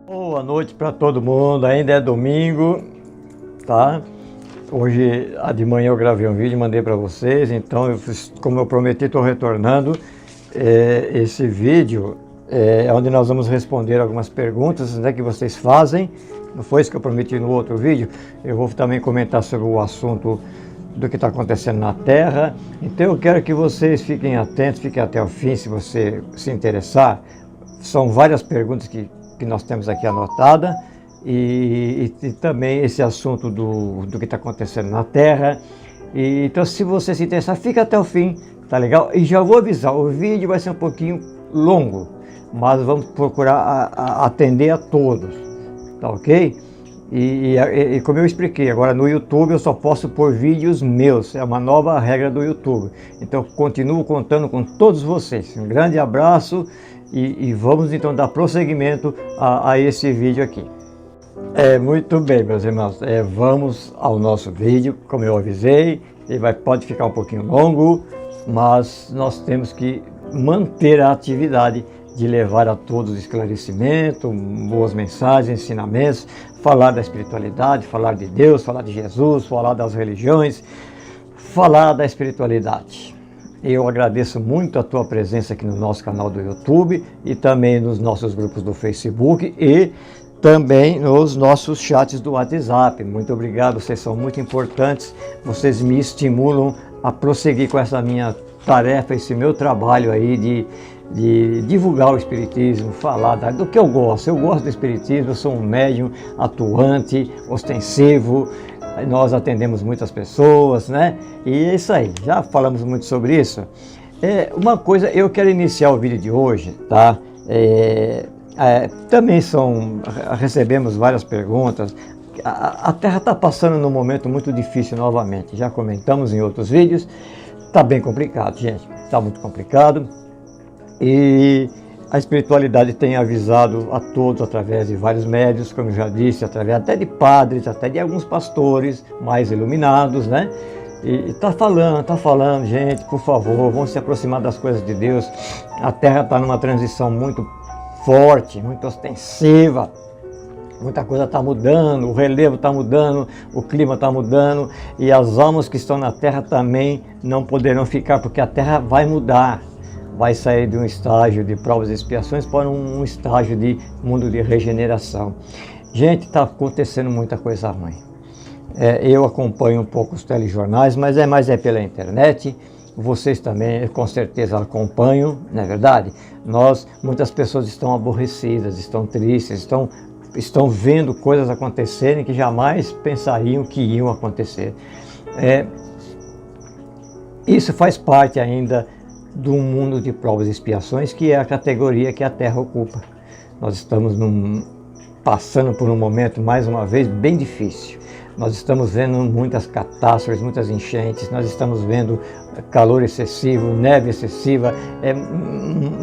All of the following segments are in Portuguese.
Boa noite para todo mundo, ainda é domingo, tá? Hoje de manhã eu gravei um vídeo, mandei para vocês, então como eu prometi, estou retornando. Esse vídeo é onde nós vamos responder algumas perguntas, né, que vocês fazem. Não foi isso que eu prometi no outro vídeo? Eu vou também comentar sobre o assunto do que está acontecendo na Terra. Então eu quero que vocês fiquem atentos, fiquem até o fim se você se interessar. São várias perguntas que nós temos aqui anotada e também esse assunto do que está acontecendo na Terra. Então, se você se interessar, fica até o fim, tá legal? E já vou avisar, o vídeo vai ser um pouquinho longo, mas vamos procurar atender a todos, tá ok? E como eu expliquei, agora no YouTube eu só posso pôr vídeos meus, é uma nova regra do YouTube. Então, continuo contando com todos vocês. Um grande abraço. E vamos então dar prosseguimento a esse vídeo aqui. Muito bem, meus irmãos, vamos ao nosso vídeo. Como eu avisei, ele pode ficar um pouquinho longo, mas nós temos que manter a atividade de levar a todos esclarecimento, boas mensagens, ensinamentos, falar da espiritualidade, falar de Deus, falar de Jesus, falar das religiões, falar da espiritualidade. Eu agradeço muito a tua presença aqui no nosso canal do YouTube e também nos nossos grupos do Facebook e também nos nossos chats do WhatsApp. Muito obrigado, vocês são muito importantes, vocês me estimulam a prosseguir com essa minha tarefa, esse meu trabalho aí de divulgar o Espiritismo, falar do que eu gosto. Eu gosto do Espiritismo, eu sou um médium atuante, ostensivo. Nós atendemos muitas pessoas, né? E é isso aí, já falamos muito sobre isso. Uma coisa, eu quero iniciar o vídeo de hoje, tá? Também recebemos várias perguntas. A Terra está passando num momento muito difícil novamente. Já comentamos em outros vídeos. Está bem complicado, gente. Está muito complicado. E a espiritualidade tem avisado a todos através de vários médios, como eu já disse, através até de padres, até de alguns pastores mais iluminados, né? E tá falando, gente, por favor, vamos se aproximar das coisas de Deus. A Terra está numa transição muito forte, muito ostensiva. Muita coisa está mudando, o relevo está mudando, o clima está mudando e as almas que estão na Terra também não poderão ficar, porque a Terra vai mudar. Vai sair de um estágio de provas e expiações para um estágio de mundo de regeneração. Gente, está acontecendo muita coisa ruim. Eu acompanho um pouco os telejornais, mas é pela internet. Vocês também, com certeza, acompanham, não é verdade? Muitas pessoas estão aborrecidas, estão tristes, estão vendo coisas acontecerem que jamais pensariam que iam acontecer. Isso faz parte ainda do mundo de provas e expiações, que é a categoria que a Terra ocupa. Nós estamos passando por um momento, mais uma vez, bem difícil. Nós estamos vendo muitas catástrofes, muitas enchentes, nós estamos vendo calor excessivo, neve excessiva,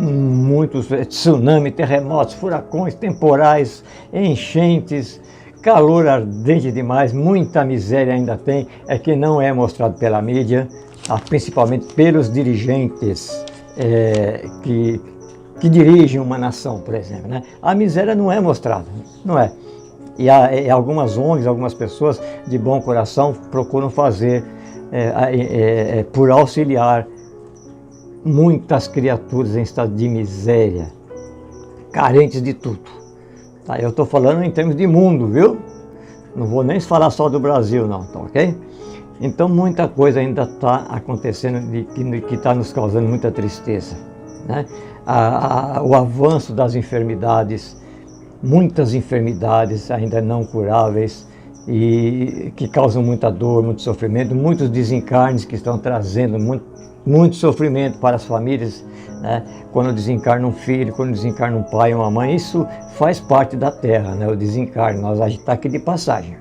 muitos tsunami, terremotos, furacões, temporais, enchentes, calor ardente demais, muita miséria ainda tem, que não é mostrado pela mídia, principalmente pelos dirigentes que dirigem uma nação, por exemplo, né? A miséria não é mostrada, não é? E algumas ONGs, algumas pessoas de bom coração procuram fazer por auxiliar muitas criaturas em estado de miséria, carentes de tudo. Tá? Eu estou falando em termos de mundo, viu? Não vou nem falar só do Brasil, não, tá ok? Então muita coisa ainda está acontecendo que está nos causando muita tristeza, né? O avanço das enfermidades, muitas enfermidades ainda não curáveis e que causam muita dor, muito sofrimento, muitos desencarnes que estão trazendo muito sofrimento para as famílias, né? Quando desencarna um filho, quando desencarna um pai, uma mãe, isso faz parte da Terra, né? O desencarne, a gente está aqui de passagem.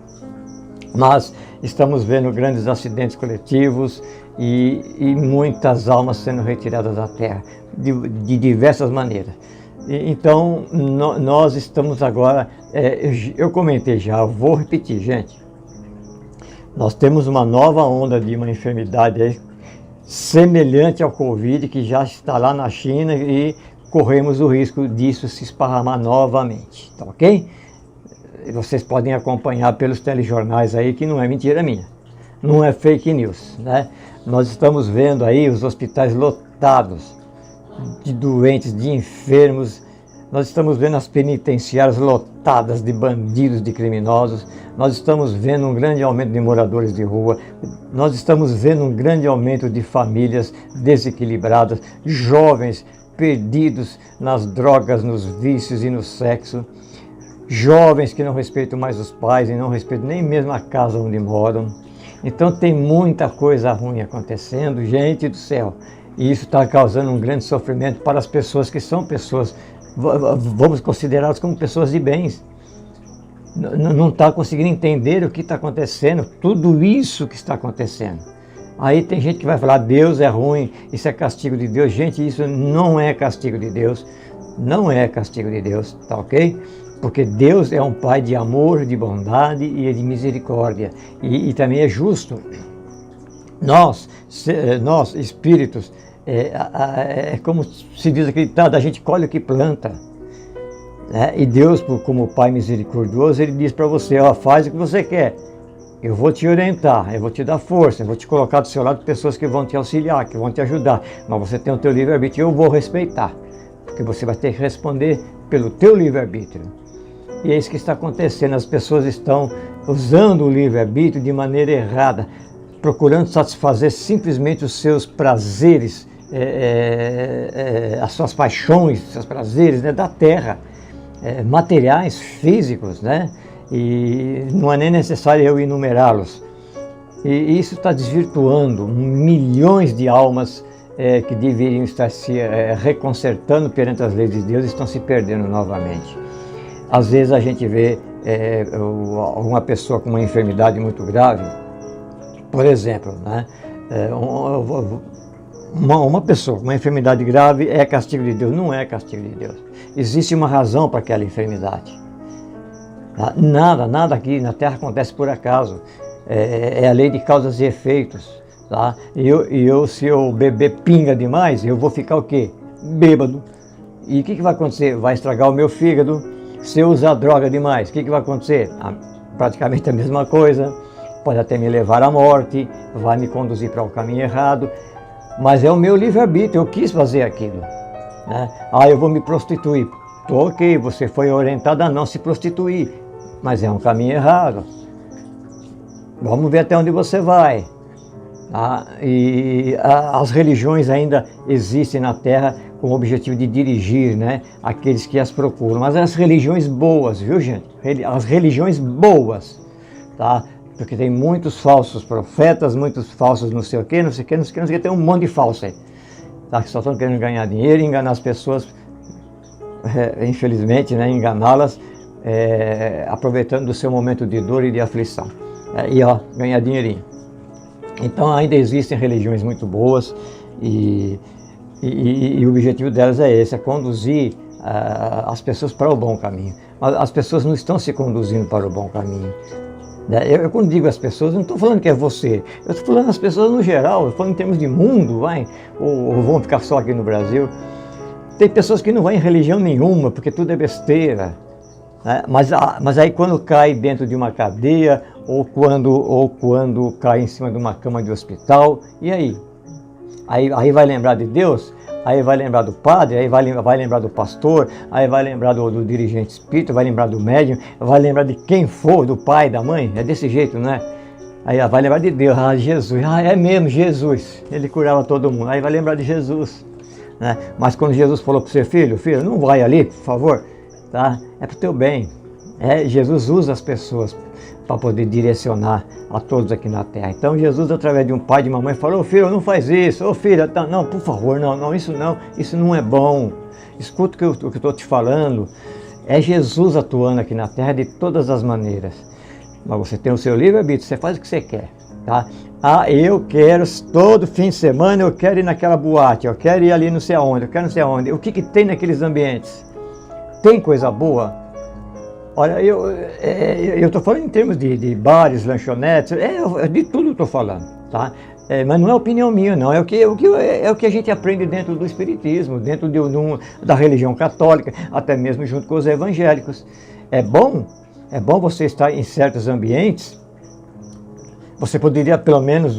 Mas estamos vendo grandes acidentes coletivos e muitas almas sendo retiradas da Terra, de diversas maneiras. Então, nós estamos agora, eu comentei já, vou repetir, gente. Nós temos uma nova onda de uma enfermidade aí, semelhante ao Covid, que já está lá na China e corremos o risco disso se esparramar novamente, tá ok? Vocês podem acompanhar pelos telejornais aí, que não é mentira minha, não é fake news, né? Nós estamos vendo aí os hospitais lotados de doentes, de enfermos. Nós estamos vendo as penitenciárias lotadas de bandidos, de criminosos. Nós estamos vendo um grande aumento de moradores de rua. Nós estamos vendo um grande aumento de famílias desequilibradas, jovens perdidos nas drogas, nos vícios e no sexo. Jovens que não respeitam mais os pais e não respeitam nem mesmo a casa onde moram. Então tem muita coisa ruim acontecendo, gente do céu. E isso está causando um grande sofrimento para as pessoas que são pessoas, vamos considerá-las como pessoas de bens. Não está conseguindo entender o que está acontecendo, tudo isso que está acontecendo. Aí tem gente que vai falar, Deus é ruim, isso é castigo de Deus. Gente, isso não é castigo de Deus, não é castigo de Deus, tá ok? Porque Deus é um Pai de amor, de bondade e de misericórdia. E também é justo. Nós espíritos, é como se diz aqui, a gente colhe o que planta. Né? E Deus, como Pai misericordioso, Ele diz para você, ó, faz o que você quer. Eu vou te orientar, eu vou te dar força, eu vou te colocar do seu lado pessoas que vão te auxiliar, que vão te ajudar. Mas você tem o teu livre-arbítrio, eu vou respeitar. Porque você vai ter que responder pelo teu livre-arbítrio. E é isso que está acontecendo, as pessoas estão usando o livre-arbítrio de maneira errada, procurando satisfazer simplesmente os seus prazeres, as suas paixões, os seus prazeres, né, da terra, materiais, físicos, né? E não é nem necessário eu enumerá-los. E isso está desvirtuando milhões de almas que deveriam estar se reconcertando perante as leis de Deus, estão se perdendo novamente. Às vezes a gente vê uma pessoa com uma enfermidade muito grave, por exemplo, né? Uma pessoa com uma enfermidade grave é castigo de Deus? Não é castigo de Deus. Existe uma razão para aquela enfermidade. Nada aqui na Terra acontece por acaso. É a lei de causas e efeitos. Tá? Se eu beber pinga demais, eu vou ficar o quê? Bêbado. E o que vai acontecer? Vai estragar o meu fígado. Se eu usar droga demais, o que vai acontecer? Praticamente a mesma coisa. Pode até me levar à morte, vai me conduzir para o caminho errado. Mas é o meu livre-arbítrio, eu quis fazer aquilo. Né? Eu vou me prostituir. Ok, você foi orientado a não se prostituir, mas é um caminho errado. Vamos ver até onde você vai. As religiões ainda existem na Terra com o objetivo de dirigir, né, aqueles que as procuram. Mas as religiões boas, viu, gente? As religiões boas, tá? Porque tem muitos falsos profetas, muitos falsos não sei o quê, não sei o quê, tem um monte de falso aí. Tá? Que só estão querendo ganhar dinheiro e enganar as pessoas, infelizmente, né, enganá-las, aproveitando do seu momento de dor e de aflição. Ganhar dinheirinho. Então ainda existem religiões muito boas e o objetivo delas é esse, é conduzir as pessoas para o bom caminho. Mas as pessoas não estão se conduzindo para o bom caminho. Eu quando digo as pessoas, eu não estou falando que é você, eu estou falando as pessoas no geral, eu estou falando em termos de mundo, ou vão ficar só aqui no Brasil. Tem pessoas que não vão em religião nenhuma, porque tudo é besteira. Né? Mas aí quando cai dentro de uma cadeia, ou quando cai em cima de uma cama de hospital, e aí? Aí vai lembrar de Deus? Aí vai lembrar do padre, aí vai lembrar do pastor, aí vai lembrar do dirigente espírita, vai lembrar do médium, vai lembrar de quem for, do pai, da mãe, é desse jeito, né? Aí vai lembrar de Deus, Jesus, é mesmo, Jesus, ele curava todo mundo, aí vai lembrar de Jesus. Né? Mas quando Jesus falou para você, filho, não vai ali, por favor, tá? É para o teu bem. Jesus usa as pessoas para poder direcionar a todos aqui na Terra. Então Jesus, através de um pai e de uma mãe, falou, filho, não faz isso, filha, não, por favor, não, isso não é bom. Escuta o que eu estou te falando. É Jesus atuando aqui na Terra de todas as maneiras. Mas você tem o seu livre-arbítrio, você faz o que você quer. Tá? Eu quero, todo fim de semana, eu quero ir naquela boate, eu quero ir ali não sei aonde, eu quero não sei aonde. O que tem naqueles ambientes? Tem coisa boa? Olha, eu estou falando em termos de bares, lanchonetes, de tudo estou falando, tá? Mas não é opinião minha, não. É o que a gente aprende dentro do Espiritismo, dentro da religião católica, até mesmo junto com os evangélicos. É bom você estar em certos ambientes. Você poderia pelo menos,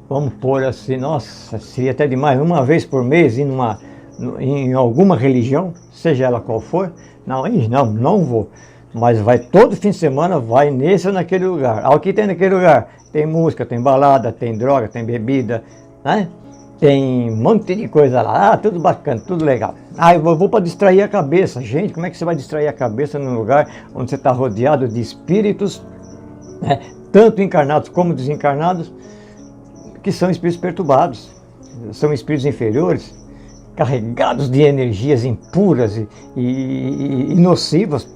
vamos pôr assim, nossa, seria até demais, uma vez por mês ir em alguma religião, seja ela qual for. Não vou. Mas vai todo fim de semana, vai nesse ou naquele lugar. O que tem naquele lugar? Tem música, tem balada, tem droga, tem bebida, né? Tem um monte de coisa lá. Tudo bacana, tudo legal. Eu vou para distrair a cabeça. Gente, como é que você vai distrair a cabeça num lugar onde você está rodeado de espíritos, né? Tanto encarnados como desencarnados, que são espíritos perturbados, são espíritos inferiores, carregados de energias impuras e nocivas.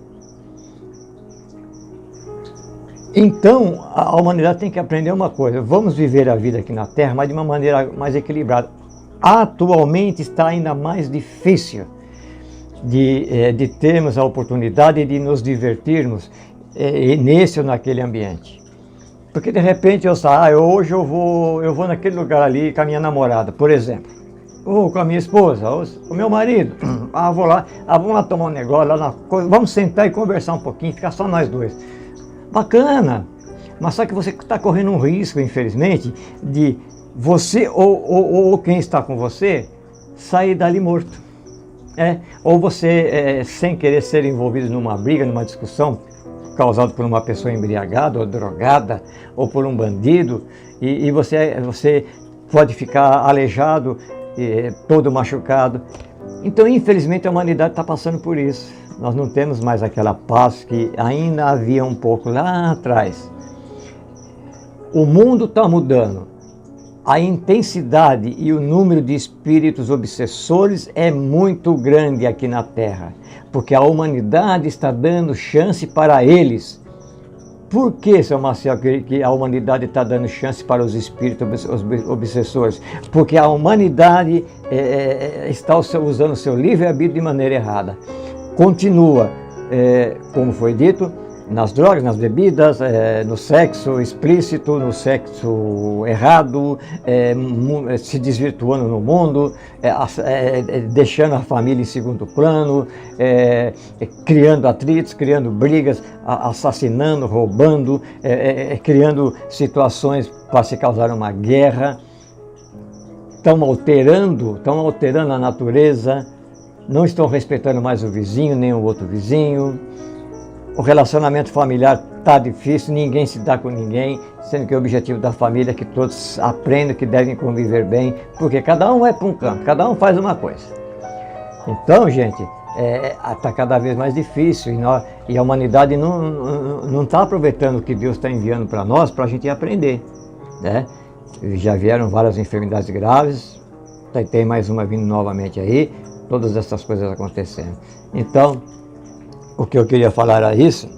Então, a humanidade tem que aprender uma coisa: vamos viver a vida aqui na Terra, mas de uma maneira mais equilibrada. Atualmente está ainda mais difícil de termos a oportunidade de nos divertirmos nesse ou naquele ambiente. Porque de repente hoje eu vou naquele lugar ali com a minha namorada, por exemplo, ou com a minha esposa, ou com o meu marido. Vou lá, vamos lá tomar um negócio, vamos sentar e conversar um pouquinho, ficar só nós dois. Bacana, mas só que você está correndo um risco, infelizmente, de você ou quem está com você sair dali morto. Ou você, sem querer ser envolvido numa briga, numa discussão, causado por uma pessoa embriagada ou drogada, ou por um bandido, e você pode ficar aleijado, todo machucado. Então, infelizmente, a humanidade está passando por isso. Nós não temos mais aquela paz que ainda havia um pouco lá atrás. O mundo está mudando. A intensidade e o número de espíritos obsessores é muito grande aqui na Terra, porque a humanidade está dando chance para eles. Por que, seu Marcelo, que a humanidade está dando chance para os espíritos obsessores? Porque a humanidade está usando o seu livre-arbítrio de maneira errada. Continua, como foi dito, nas drogas, nas bebidas, no sexo explícito, no sexo errado, se desvirtuando no mundo, deixando a família em segundo plano, criando atritos, criando brigas, assassinando, roubando, criando situações para se causar uma guerra. Estão alterando a natureza, não estão respeitando mais o vizinho, nem o outro vizinho. O relacionamento familiar está difícil, ninguém se dá com ninguém, sendo que o objetivo da família é que todos aprendam que devem conviver bem, porque cada um vai para um canto, cada um faz uma coisa. Então, gente, está cada vez mais difícil e a humanidade não está aproveitando o que Deus está enviando para nós, para a gente aprender, né? Já vieram várias enfermidades graves, tem mais uma vindo novamente aí, todas essas coisas acontecendo. Então, o que eu queria falar era isso,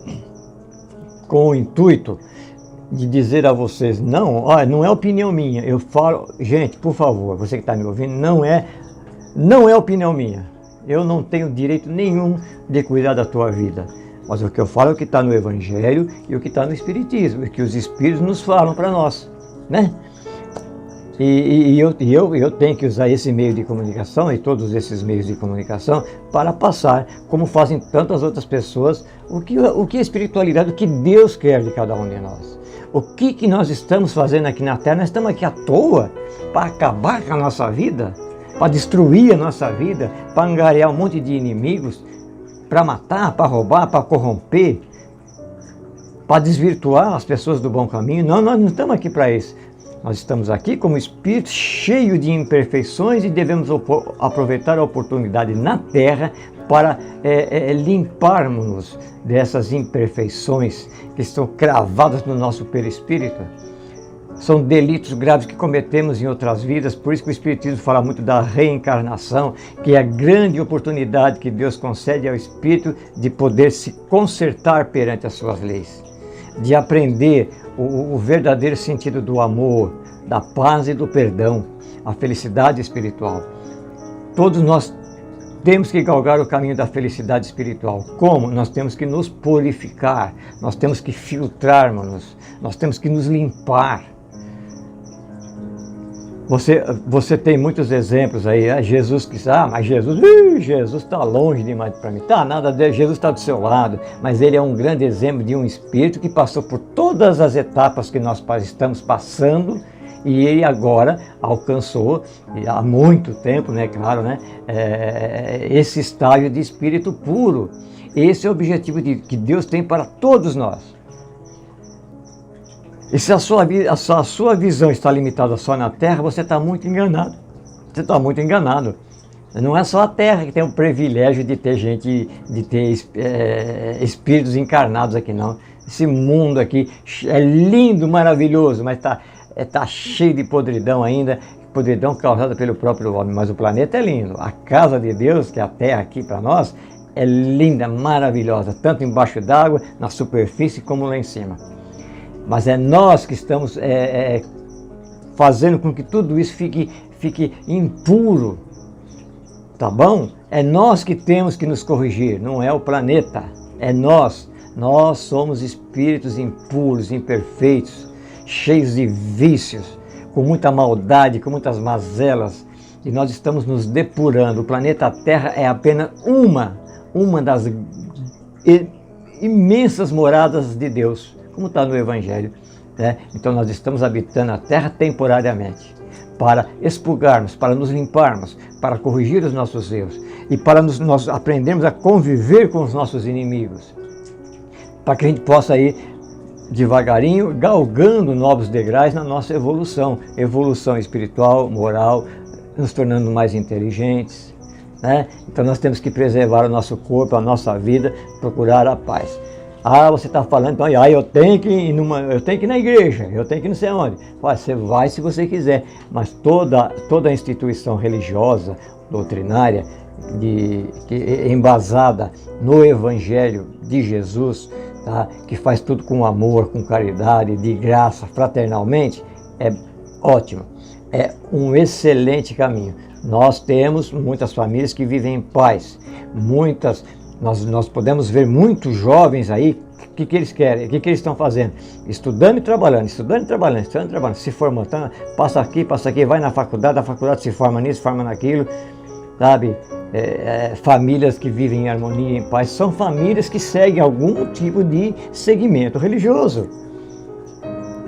com o intuito de dizer a vocês, não é opinião minha, eu falo, gente, por favor, você que está me ouvindo, não é opinião minha, eu não tenho direito nenhum de cuidar da tua vida, mas o que eu falo é o que está no Evangelho e o que está no Espiritismo, e que os Espíritos nos falam para nós, né? E eu tenho que usar esse meio de comunicação e todos esses meios de comunicação para passar, como fazem tantas outras pessoas, o que a espiritualidade, o que Deus quer de cada um de nós. O que nós estamos fazendo aqui na Terra? Nós estamos aqui à toa para acabar com a nossa vida, para destruir a nossa vida, para angariar um monte de inimigos, para matar, para roubar, para corromper, para desvirtuar as pessoas do bom caminho. Não, nós não estamos aqui para isso. Nós estamos aqui como espírito cheio de imperfeições e devemos aproveitar a oportunidade na Terra para limparmos-nos dessas imperfeições que estão cravadas no nosso perispírito. São delitos graves que cometemos em outras vidas, por isso que o Espiritismo fala muito da reencarnação, que é a grande oportunidade que Deus concede ao espírito de poder se consertar perante as suas leis, de aprender o verdadeiro sentido do amor, da paz e do perdão, a felicidade espiritual. Todos nós temos que galgar o caminho da felicidade espiritual. Como? Nós temos que nos purificar, nós temos que filtrarmos-nos, nós temos que nos limpar. Você tem muitos exemplos aí, Jesus que mas Jesus está longe demais para mim. Tá, nada dele, Jesus está do seu lado, mas ele é um grande exemplo de um espírito que passou por todas as etapas que nós estamos passando, e ele agora alcançou, há muito tempo, né, claro, né, esse estágio de espírito puro. Esse é o objetivo que Deus tem para todos nós. E se a sua visão está limitada só na Terra, você está muito enganado. Você está muito enganado. Não é só a Terra que tem o privilégio de ter gente, de ter espíritos encarnados aqui, não. Esse mundo aqui é lindo, maravilhoso, mas tá cheio de podridão ainda, podridão causada pelo próprio homem. Mas o planeta é lindo. A casa de Deus, que é a Terra aqui para nós, é linda, maravilhosa, tanto embaixo d'água, na superfície, como lá em cima. Mas é nós que estamos fazendo com que tudo isso fique impuro, tá bom? É nós que temos que nos corrigir, não é o planeta, é nós. Nós somos espíritos impuros, imperfeitos, cheios de vícios, com muita maldade, com muitas mazelas, e nós estamos nos depurando. O planeta Terra é apenas uma das imensas moradas de Deus, como está no Evangelho, né? Então nós estamos habitando a Terra temporariamente, para expurgarmos, para nos limparmos, para corrigir os nossos erros e para nós aprendermos a conviver com os nossos inimigos, para que a gente possa ir devagarinho, galgando novos degraus na nossa evolução espiritual, moral, nos tornando mais inteligentes, né? Então nós temos que preservar o nosso corpo, a nossa vida, procurar a paz. Você está falando, então, eu tenho que ir na igreja, eu tenho que ir não sei onde. Você vai se você quiser, mas toda instituição religiosa, doutrinária, embasada no Evangelho de Jesus, tá? Que faz tudo com amor, com caridade, de graça, fraternalmente, é ótimo, é um excelente caminho. Nós temos muitas famílias que vivem em paz, nós podemos ver muitos jovens aí, o que eles querem, o que eles estão fazendo? Estudando e trabalhando, se formando, passa aqui, vai na faculdade, se forma nisso, forma naquilo, sabe? Famílias que vivem em harmonia, em paz, são famílias que seguem algum tipo de segmento religioso.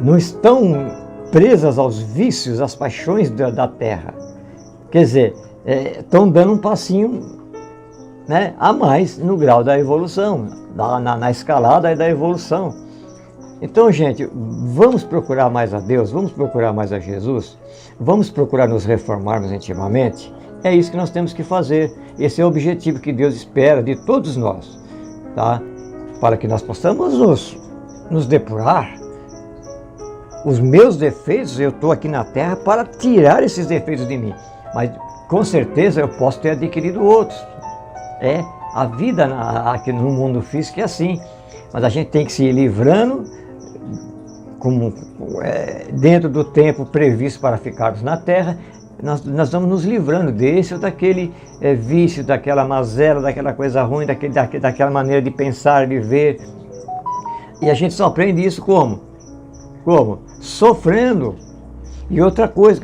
Não estão presas aos vícios, às paixões da terra. Quer dizer, estão dando um passinho, né, a mais no grau da evolução, na escalada da evolução. Então, gente, vamos procurar mais a Deus, vamos procurar mais a Jesus, vamos procurar nos reformarmos intimamente. É isso que nós temos que fazer. Esse é o objetivo que Deus espera de todos nós, tá? Para que nós possamos nos depurar. Os meus defeitos, eu estou aqui na Terra para tirar esses defeitos de mim, mas com certeza eu posso ter adquirido outros. A vida aqui no mundo físico é assim, mas a gente tem que se ir livrando dentro do tempo previsto para ficarmos na Terra. Nós vamos nos livrando desse ou daquele vício, daquela mazela, daquela coisa ruim, daquela maneira de pensar, de ver. E a gente só aprende isso como? Sofrendo. E outra coisa,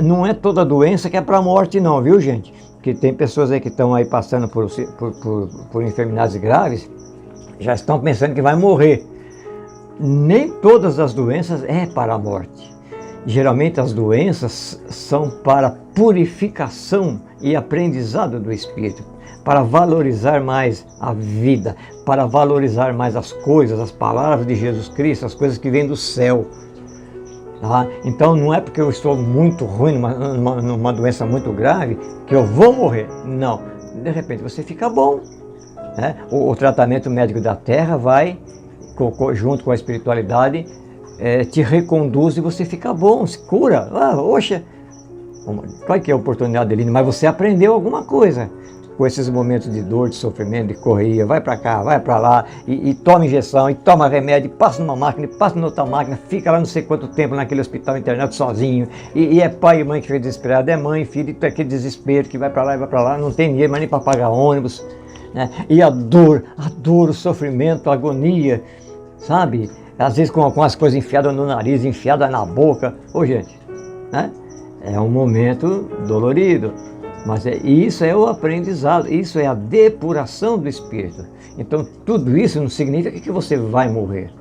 não é toda doença que é para a morte não, viu, gente? Porque tem pessoas aí que estão aí passando por enfermidades graves, já estão pensando que vai morrer. Nem todas as doenças é para a morte. Geralmente as doenças são para purificação e aprendizado do espírito, para valorizar mais a vida, para valorizar mais as coisas, as palavras de Jesus Cristo, as coisas que vêm do céu. Tá? Então não é porque eu estou muito ruim, numa doença muito grave, que eu vou morrer. Não, de repente você fica bom, né? O tratamento médico da terra vai, junto com a espiritualidade, te reconduz e você fica bom, se cura. Oxa, qual que é a oportunidade dele? Mas você aprendeu alguma coisa com esses momentos de dor, de sofrimento, de correria, vai para cá, vai para lá, e toma injeção, e toma remédio, e passa numa máquina, e passa na outra máquina, fica lá não sei quanto tempo naquele hospital internado sozinho, e é pai e mãe que fica desesperado, é mãe e filho, e aquele desespero que vai para lá e vai para lá, não tem dinheiro mais nem para pagar ônibus, né? E a dor, o sofrimento, a agonia, sabe? Às vezes com as coisas enfiadas no nariz, enfiadas na boca. Ô gente, né? É um momento dolorido, mas isso é o aprendizado, isso é a depuração do espírito. Então tudo isso não significa que você vai morrer.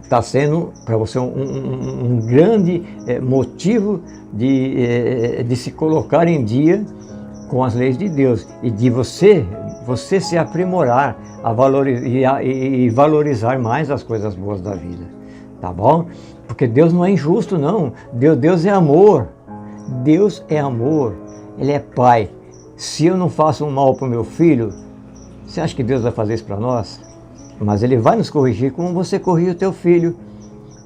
Está sendo para você um grande motivo de se colocar em dia com as leis de Deus e de você se aprimorar e valorizar mais as coisas boas da vida, tá bom? Porque Deus não é injusto, não. Deus é amor. Deus é amor. Ele é Pai. Se eu não faço um mal para o meu filho, você acha que Deus vai fazer isso para nós? Mas Ele vai nos corrigir como você corrige o teu filho.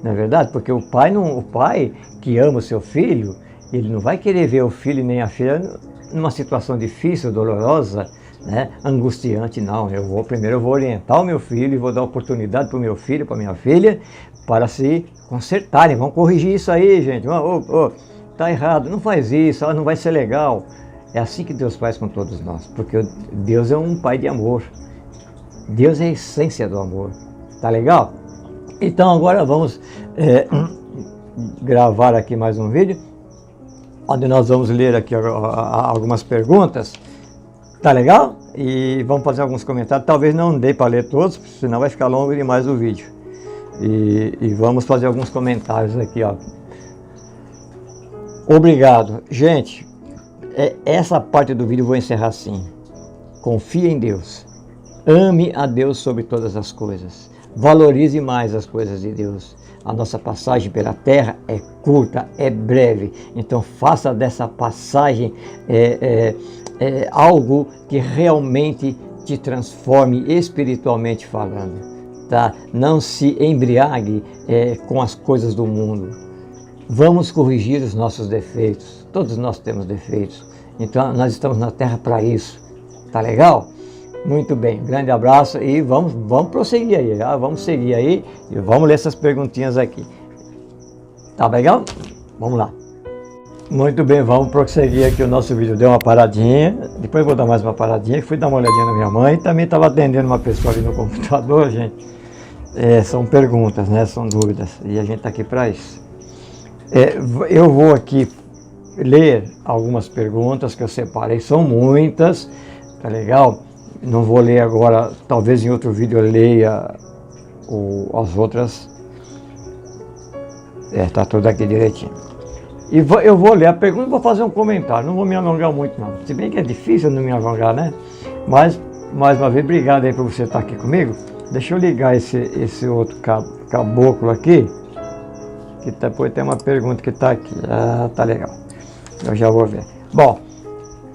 Não é verdade? Porque o pai que ama o seu filho, ele não vai querer ver o filho nem a filha numa situação difícil, dolorosa, né? Angustiante, não. Primeiro eu vou orientar o meu filho e vou dar oportunidade para o meu filho, para a minha filha, para se consertarem. Vamos corrigir isso aí, gente. Tá errado, não faz isso, não vai ser legal. É assim que Deus faz com todos nós, porque Deus é um Pai de amor. Deus é a essência do amor. Tá legal? Então agora vamos gravar aqui mais um vídeo, onde nós vamos ler aqui algumas perguntas. Tá legal? E vamos fazer alguns comentários. Talvez não dê para ler todos, senão vai ficar longo demais o vídeo. E vamos fazer alguns comentários aqui, ó. Obrigado. Gente, essa parte do vídeo eu vou encerrar assim. Confie em Deus. Ame a Deus sobre todas as coisas. Valorize mais as coisas de Deus. A nossa passagem pela terra é curta, é breve. Então faça dessa passagem algo que realmente te transforme espiritualmente falando. Tá? Não se embriague com as coisas do mundo. Vamos corrigir os nossos defeitos. Todos nós temos defeitos. Então nós estamos na terra para isso. Tá legal? Muito bem, grande abraço e vamos prosseguir aí, tá? Vamos seguir aí e vamos ler essas perguntinhas aqui. Tá legal? Vamos lá. Muito bem, vamos prosseguir aqui o nosso vídeo. Deu uma paradinha, depois vou dar mais uma paradinha, fui dar uma olhadinha na minha mãe, também estava atendendo uma pessoa ali no computador, gente. São perguntas, né? São dúvidas e a gente está aqui para isso. Eu vou aqui ler algumas perguntas que eu separei, são muitas, tá legal? Não vou ler agora, talvez em outro vídeo eu leia as outras. Está tudo aqui direitinho. E eu vou ler a pergunta e vou fazer um comentário, não vou me alongar muito não. Se bem que é difícil não me alongar, né? Mas, mais uma vez, obrigado aí por você estar aqui comigo. Deixa eu ligar esse outro caboclo aqui, que depois tem uma pergunta que está aqui. Ah, tá legal. Eu já vou ver. Bom,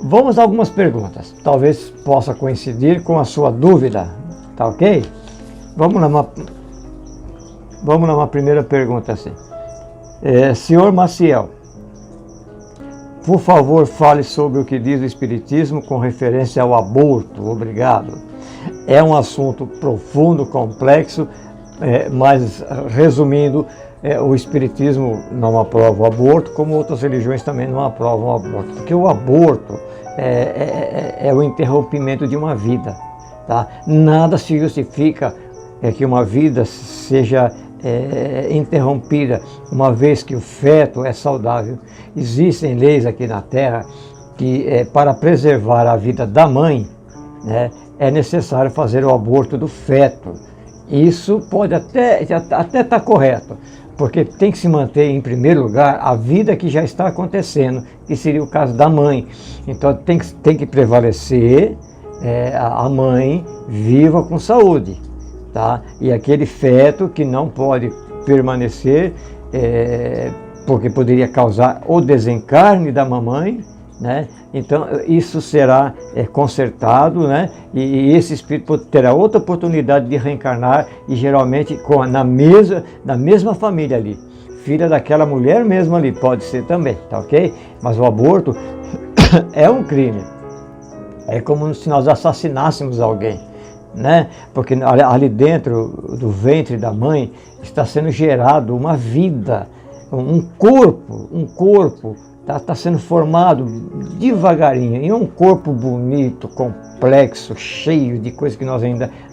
vamos a algumas perguntas. Talvez possa coincidir com a sua dúvida. Tá ok? Vamos lá, uma primeira pergunta assim. Senhor Maciel, por favor, fale sobre o que diz o Espiritismo com referência ao aborto. Obrigado. É um assunto profundo, complexo, mas resumindo, o Espiritismo não aprova o aborto, como outras religiões também não aprovam o aborto, porque o aborto é o interrompimento de uma vida, tá? Nada se justifica que uma vida seja interrompida, uma vez que o feto é saudável. Existem leis aqui na Terra que, para preservar a vida da mãe, né, é necessário fazer o aborto do feto. Isso pode até estar correto, porque tem que se manter em primeiro lugar a vida que já está acontecendo, que seria o caso da mãe. Então tem que prevalecer a mãe viva com saúde, tá? E aquele feto que não pode permanecer, porque poderia causar o desencarne da mamãe, né? Então isso será consertado, né? E esse espírito terá outra oportunidade de reencarnar, e geralmente na mesma família ali, filha daquela mulher mesmo ali, pode ser também, tá ok? Mas o aborto é um crime, é como se nós assassinássemos alguém, né? Porque ali dentro do ventre da mãe está sendo gerado uma vida, um corpo Tá sendo formado devagarinho em um corpo bonito, complexo, cheio de coisas que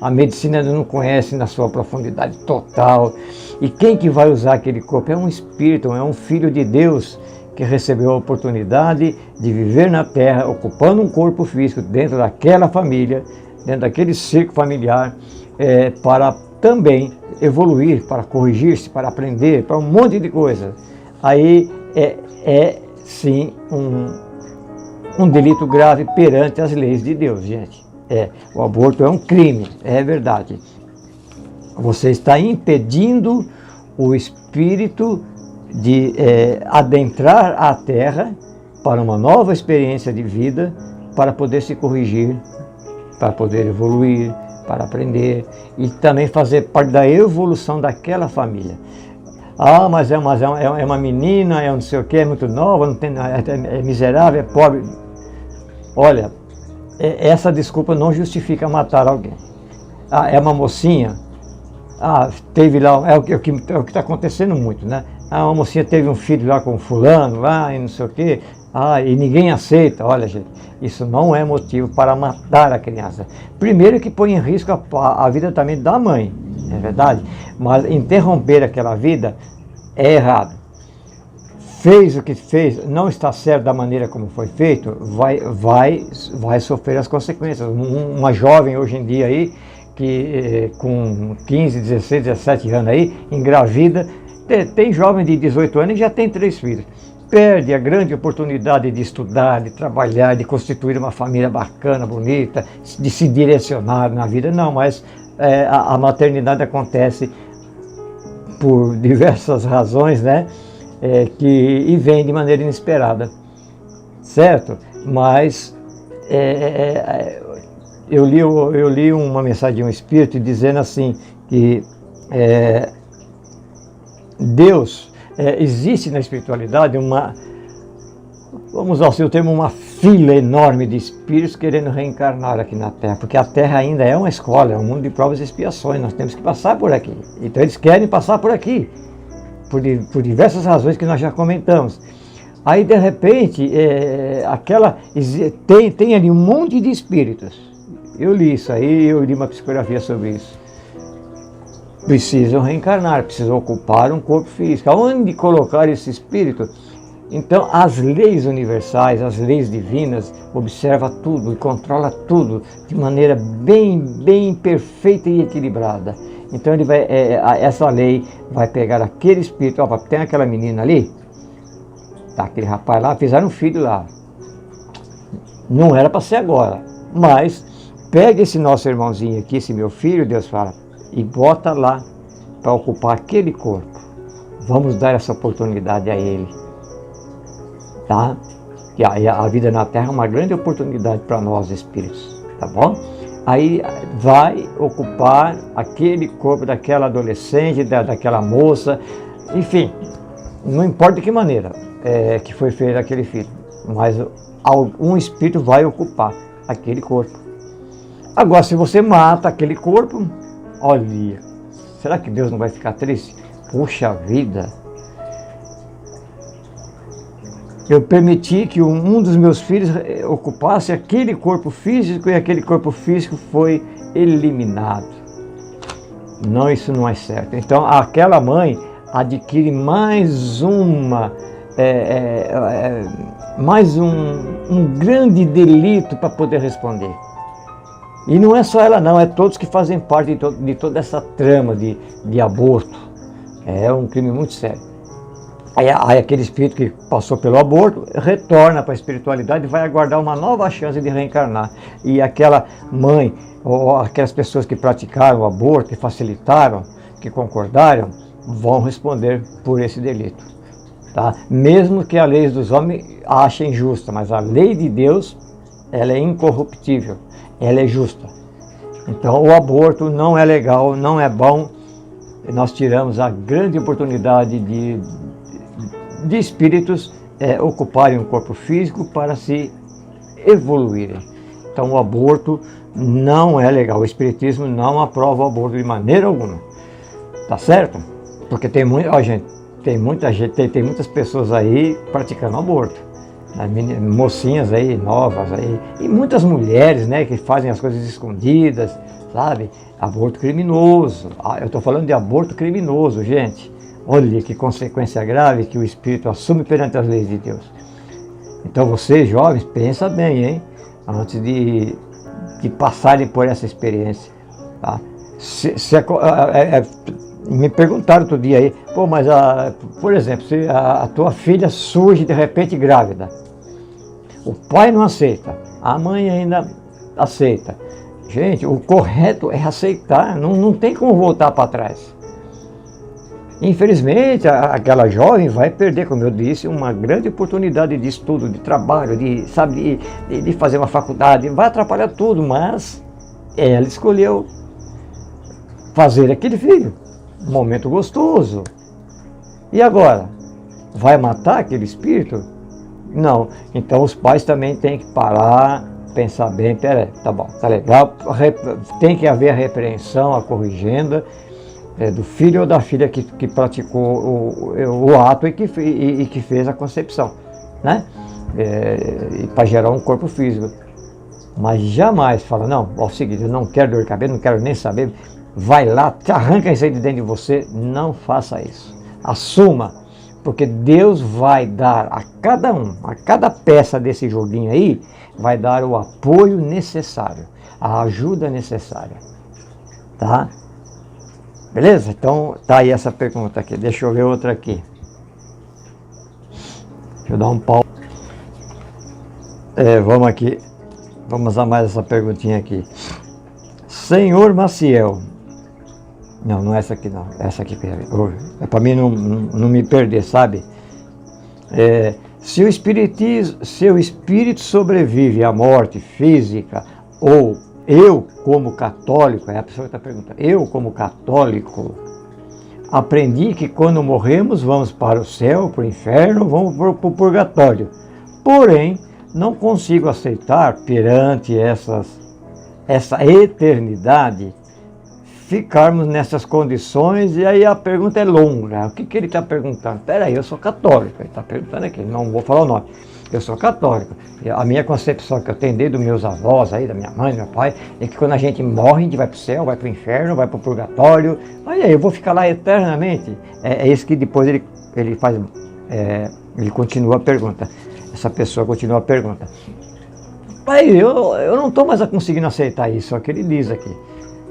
a medicina ainda não conhece na sua profundidade total. E quem que vai usar aquele corpo? É um espírito, é um filho de Deus que recebeu a oportunidade de viver na Terra, ocupando um corpo físico dentro daquela família, dentro daquele círculo familiar, para também evoluir, para corrigir-se, para aprender, para um monte de coisa. Aí sim, um delito grave perante as leis de Deus, gente. O aborto é um crime, é verdade. Você está impedindo o espírito de adentrar a Terra para uma nova experiência de vida, para poder se corrigir, para poder evoluir, para aprender e também fazer parte da evolução daquela família. Ah, mas é uma menina, é não sei o que, é muito nova, não tem, é miserável, é pobre. Olha, essa desculpa não justifica matar alguém. Ah, é uma mocinha, teve lá, é o que está acontecendo muito, né? Uma mocinha teve um filho lá com fulano, lá e não sei o que, e ninguém aceita. Olha, gente, isso não é motivo para matar a criança. Primeiro que põe em risco a vida também da mãe, é verdade? Mas interromper aquela vida é errado. Fez o que fez, não está certo da maneira como foi feito, vai sofrer as consequências. Uma jovem hoje em dia aí, que com 15, 16, 17 anos aí, engravida, tem jovem de 18 anos e já tem 3 filhos. Perde a grande oportunidade de estudar, de trabalhar, de constituir uma família bacana, bonita, de se direcionar na vida. Não, mas a maternidade acontece por diversas razões, né? E vem de maneira inesperada, certo? Mas eu li uma mensagem de um espírito dizendo assim que Deus, existe na espiritualidade vamos usar o seu termo, uma fila enorme de espíritos querendo reencarnar aqui na Terra, porque a Terra ainda é uma escola, é um mundo de provas e expiações, nós temos que passar por aqui. Então eles querem passar por aqui, por diversas razões que nós já comentamos. Aí de repente, tem ali um monte de espíritos. Eu li isso aí, eu li uma psicografia sobre isso. Precisam reencarnar, precisam ocupar um corpo físico. Aonde colocar esse espírito? Então, as leis universais, as leis divinas, observa tudo e controla tudo de maneira bem perfeita e equilibrada. Então, essa lei vai pegar aquele espírito. Tem aquela menina ali, aquele rapaz lá, fizeram um filho lá. Não era para ser agora, mas pega esse nosso irmãozinho aqui, esse meu filho, Deus fala, e bota lá para ocupar aquele corpo. Vamos dar essa oportunidade a ele, tá? E a vida na Terra é uma grande oportunidade para nós espíritos, tá bom? Aí vai ocupar aquele corpo daquela adolescente, daquela moça, enfim, não importa de que maneira que foi feito aquele filho, mas um espírito vai ocupar aquele corpo. Agora, se você mata aquele corpo, olha, será que Deus não vai ficar triste? Puxa vida, eu permiti que um dos meus filhos ocupasse aquele corpo físico e aquele corpo físico foi eliminado. Não, isso não é certo. Então, aquela mãe adquire mais um grande delito para poder responder. E não é só ela não, é todos que fazem parte de toda essa trama de aborto. É um crime muito sério. Aí aquele espírito que passou pelo aborto retorna para a espiritualidade e vai aguardar uma nova chance de reencarnar. E aquela mãe, ou aquelas pessoas que praticaram o aborto, que facilitaram, que concordaram, vão responder por esse delito. Tá? Mesmo que a lei dos homens achem justa, mas a lei de Deus, ela é incorruptível, ela é justa. Então o aborto não é legal, não é bom. Nós tiramos a grande oportunidade de espíritos ocuparem o corpo físico para se evoluírem. Então o aborto não é legal, o espiritismo não aprova o aborto de maneira alguma, tá certo? Porque tem muito, gente, tem muita gente, tem muitas pessoas aí praticando aborto. Mocinhas aí, novas aí, e muitas mulheres, né, que fazem as coisas escondidas, sabe? Aborto criminoso. Eu estou falando de aborto criminoso, gente. Olha que consequência grave que o espírito assume perante as leis de Deus. Então vocês, jovens, pensa bem, hein? Antes de passarem por essa experiência, tá? Me perguntaram outro dia aí, pô, mas por exemplo, se a tua filha surge de repente grávida, o pai não aceita, a mãe ainda aceita. Gente, o correto é aceitar, não tem como voltar para trás. Infelizmente, aquela jovem vai perder, como eu disse, uma grande oportunidade de estudo, de trabalho, de fazer uma faculdade, vai atrapalhar tudo, mas ela escolheu fazer aquele filho, um momento gostoso. E agora? Vai matar aquele espírito? Não. Então os pais também têm que parar, pensar bem, peraí, tá bom, tá legal, tem que haver a repreensão, a corrigenda, do filho ou da filha que praticou o ato e que fez a concepção, né? Para gerar um corpo físico. Mas jamais fala, não, é o seguinte, eu não quero dor de cabeça, não quero nem saber, vai lá, te arranca isso aí de dentro de você. Não faça isso. Assuma, porque Deus vai dar a cada a cada peça desse joguinho aí, vai dar o apoio necessário, a ajuda necessária, tá? Beleza? Então, tá aí essa pergunta aqui. Deixa eu ver outra aqui. Deixa eu dar um pau. Vamos aqui. Vamos a mais essa perguntinha aqui. Senhor Maciel. Não é essa aqui não. Essa aqui, é para mim não me perder, sabe? Se o espírito sobrevive à morte física, ou eu, como católico, é a pessoa que está perguntando, eu, como católico, aprendi que quando morremos vamos para o céu, para o inferno, vamos para o purgatório. Porém, não consigo aceitar perante essa eternidade ficarmos nessas condições. E aí a pergunta é longa. O que ele está perguntando? Peraí, eu sou católico. Ele está perguntando aqui, não vou falar o nome. Eu sou católico. A minha concepção que eu tenho desde os meus avós, aí, da minha mãe, do meu pai, é que quando a gente morre, a gente vai para o céu, vai para o inferno, vai para o purgatório. Aí eu vou ficar lá eternamente. É isso que depois ele faz, ele continua a pergunta. Essa pessoa continua a pergunta. Aí eu não estou mais conseguindo aceitar isso, é o que ele diz aqui.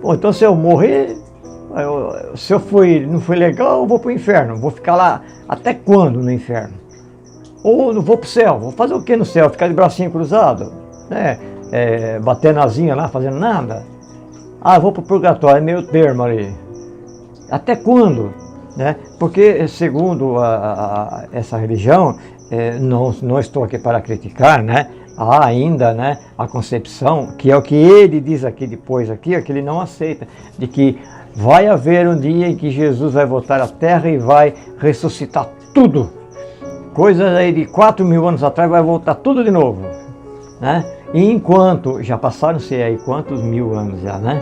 Bom, então se eu morrer, se eu não fui legal, eu vou para o inferno. Vou ficar lá até quando no inferno? Ou não vou para o céu? Vou fazer o que no céu? Ficar de bracinho cruzado? Né? Bater nazinha lá, fazendo nada? Eu vou para o purgatório, é meio termo ali. Até quando? Né? Porque segundo essa religião, não estou aqui para criticar, né? Há ainda, né, a concepção, que é o que ele diz aqui depois, aqui, que ele não aceita, de que vai haver um dia em que Jesus vai voltar à Terra e vai ressuscitar tudo. Coisas aí de 4.000 anos atrás vai voltar tudo de novo, né? E enquanto, já passaram-se aí quantos mil anos já, né?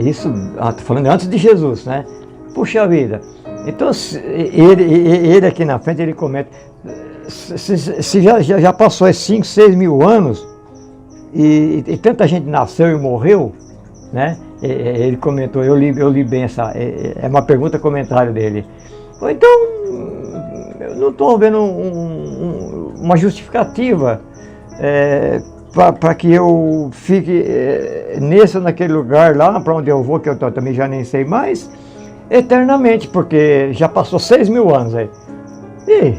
Isso, estou falando antes de Jesus, né? Puxa vida. Então, ele aqui na frente, ele comenta, se já passou 5, 6 mil anos e tanta gente nasceu e morreu, né? Ele comentou, eu li bem essa, é uma pergunta, comentário dele. Então, eu não estou vendo uma justificativa para que eu fique nesse ou naquele lugar lá, para onde eu vou, que eu também já nem sei mais, eternamente, porque já passou 6 mil anos aí. E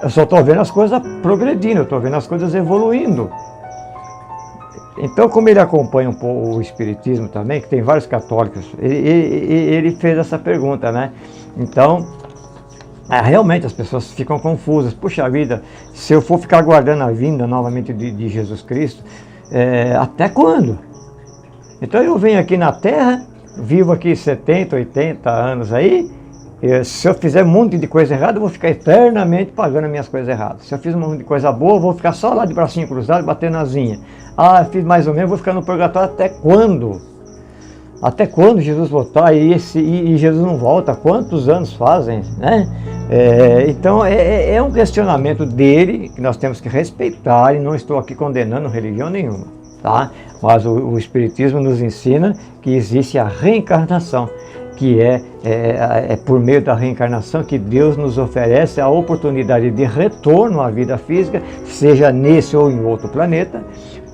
eu só estou vendo as coisas progredindo, eu estou vendo as coisas evoluindo. Então, como ele acompanha um pouco o Espiritismo também, que tem vários católicos, ele fez essa pergunta, né? Então, realmente as pessoas ficam confusas. Puxa vida, se eu for ficar aguardando a vinda novamente de Jesus Cristo, até quando? Então eu venho aqui na Terra, vivo aqui 70, 80 anos aí, se eu fizer um monte de coisa errada, eu vou ficar eternamente pagando as minhas coisas erradas. Se eu fiz um monte de coisa boa, eu vou ficar só lá de bracinho cruzado, batendo asinha. Fiz mais ou menos, vou ficar no purgatório até quando? Até quando Jesus voltar? E Jesus não volta? Quantos anos fazem, né? Então é um questionamento dele que nós temos que respeitar, e não estou aqui condenando religião nenhuma, tá? Mas o Espiritismo nos ensina que existe a reencarnação, que é por meio da reencarnação que Deus nos oferece a oportunidade de retorno à vida física, seja nesse ou em outro planeta,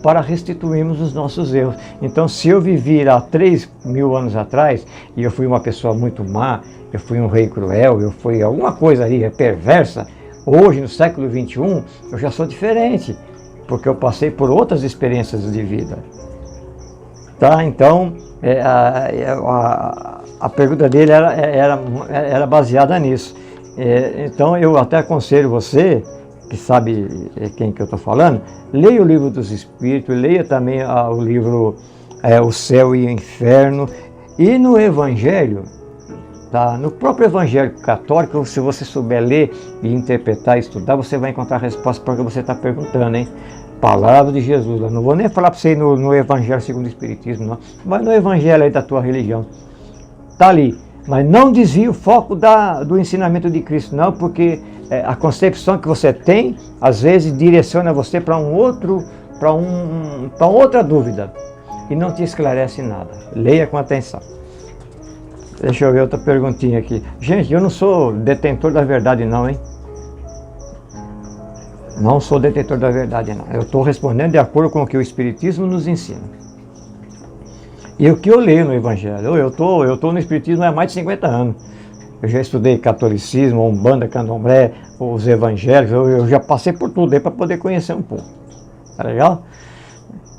para restituirmos os nossos erros. Então, se eu vivi há 3.000 anos atrás, e eu fui uma pessoa muito má, eu fui um rei cruel, eu fui alguma coisa ali perversa, hoje, no século XXI, eu já sou diferente, porque eu passei por outras experiências de vida. Tá? Então, a pergunta dele era baseada nisso. Então, eu até aconselho você, que sabe quem que eu estou falando, leia o Livro dos Espíritos, leia também o livro O Céu e o Inferno, e no Evangelho, tá? No próprio Evangelho católico, se você souber ler e interpretar, estudar, você vai encontrar a resposta para o que você está perguntando, hein? Palavra de Jesus. Eu não vou nem falar para você ir no Evangelho segundo o Espiritismo, não. Mas no Evangelho aí da tua religião, está ali. Mas não desvie o foco do ensinamento de Cristo, não, porque a concepção que você tem, às vezes, direciona você para outra dúvida e não te esclarece nada. Leia com atenção. Deixa eu ver outra perguntinha aqui. Gente, eu não sou detentor da verdade, não, hein? Não sou detentor da verdade, não. Eu estou respondendo de acordo com o que o Espiritismo nos ensina. E o que eu leio no Evangelho? Eu tô no Espiritismo há mais de 50 anos. Eu já estudei catolicismo, Umbanda, Candomblé, os Evangelhos, eu já passei por tudo aí para poder conhecer um pouco. Tá legal?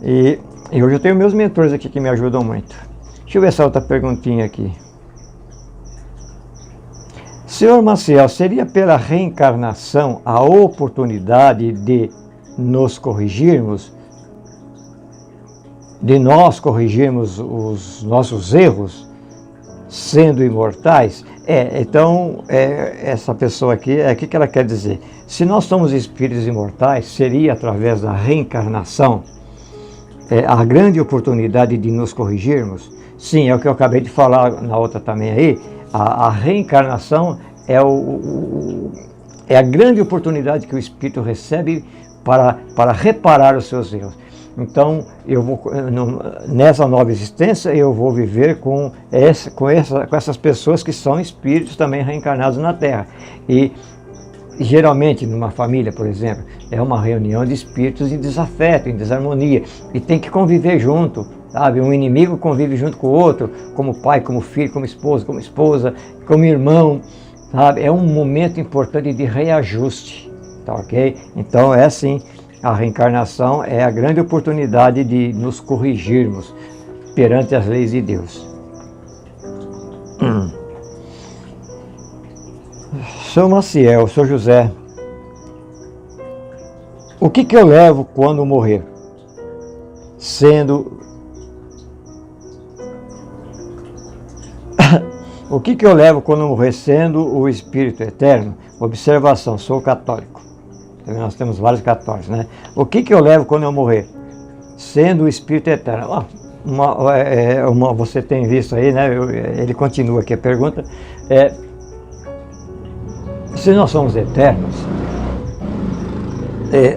E hoje eu tenho meus mentores aqui que me ajudam muito. Deixa eu ver essa outra perguntinha aqui. Senhor Maciel, seria pela reencarnação a oportunidade de nos corrigirmos? De nós corrigirmos os nossos erros, sendo imortais? Então, essa pessoa aqui, o que ela quer dizer? Se nós somos espíritos imortais, seria através da reencarnação a grande oportunidade de nos corrigirmos? Sim, é o que eu acabei de falar na outra também aí. A reencarnação é a grande oportunidade que o espírito recebe para reparar os seus erros. Então, nessa nova existência, eu vou viver com essas pessoas que são espíritos também reencarnados na Terra. E, geralmente, numa família, por exemplo, é uma reunião de espíritos em desafeto, em desarmonia, e tem que conviver junto, sabe? Um inimigo convive junto com o outro, como pai, como filho, como esposa, como irmão, sabe? É um momento importante de reajuste, tá ok? Então, é assim. A reencarnação é a grande oportunidade de nos corrigirmos perante as leis de Deus. Sou Maciel, sou José. O que eu levo quando morrer? O que eu levo quando morrer sendo o Espírito Eterno? Observação, sou católico. Nós temos vários católicos, né? O que eu levo quando eu morrer? Sendo o Espírito Eterno. Você tem visto aí, né? Ele continua aqui a pergunta. Se nós somos eternos,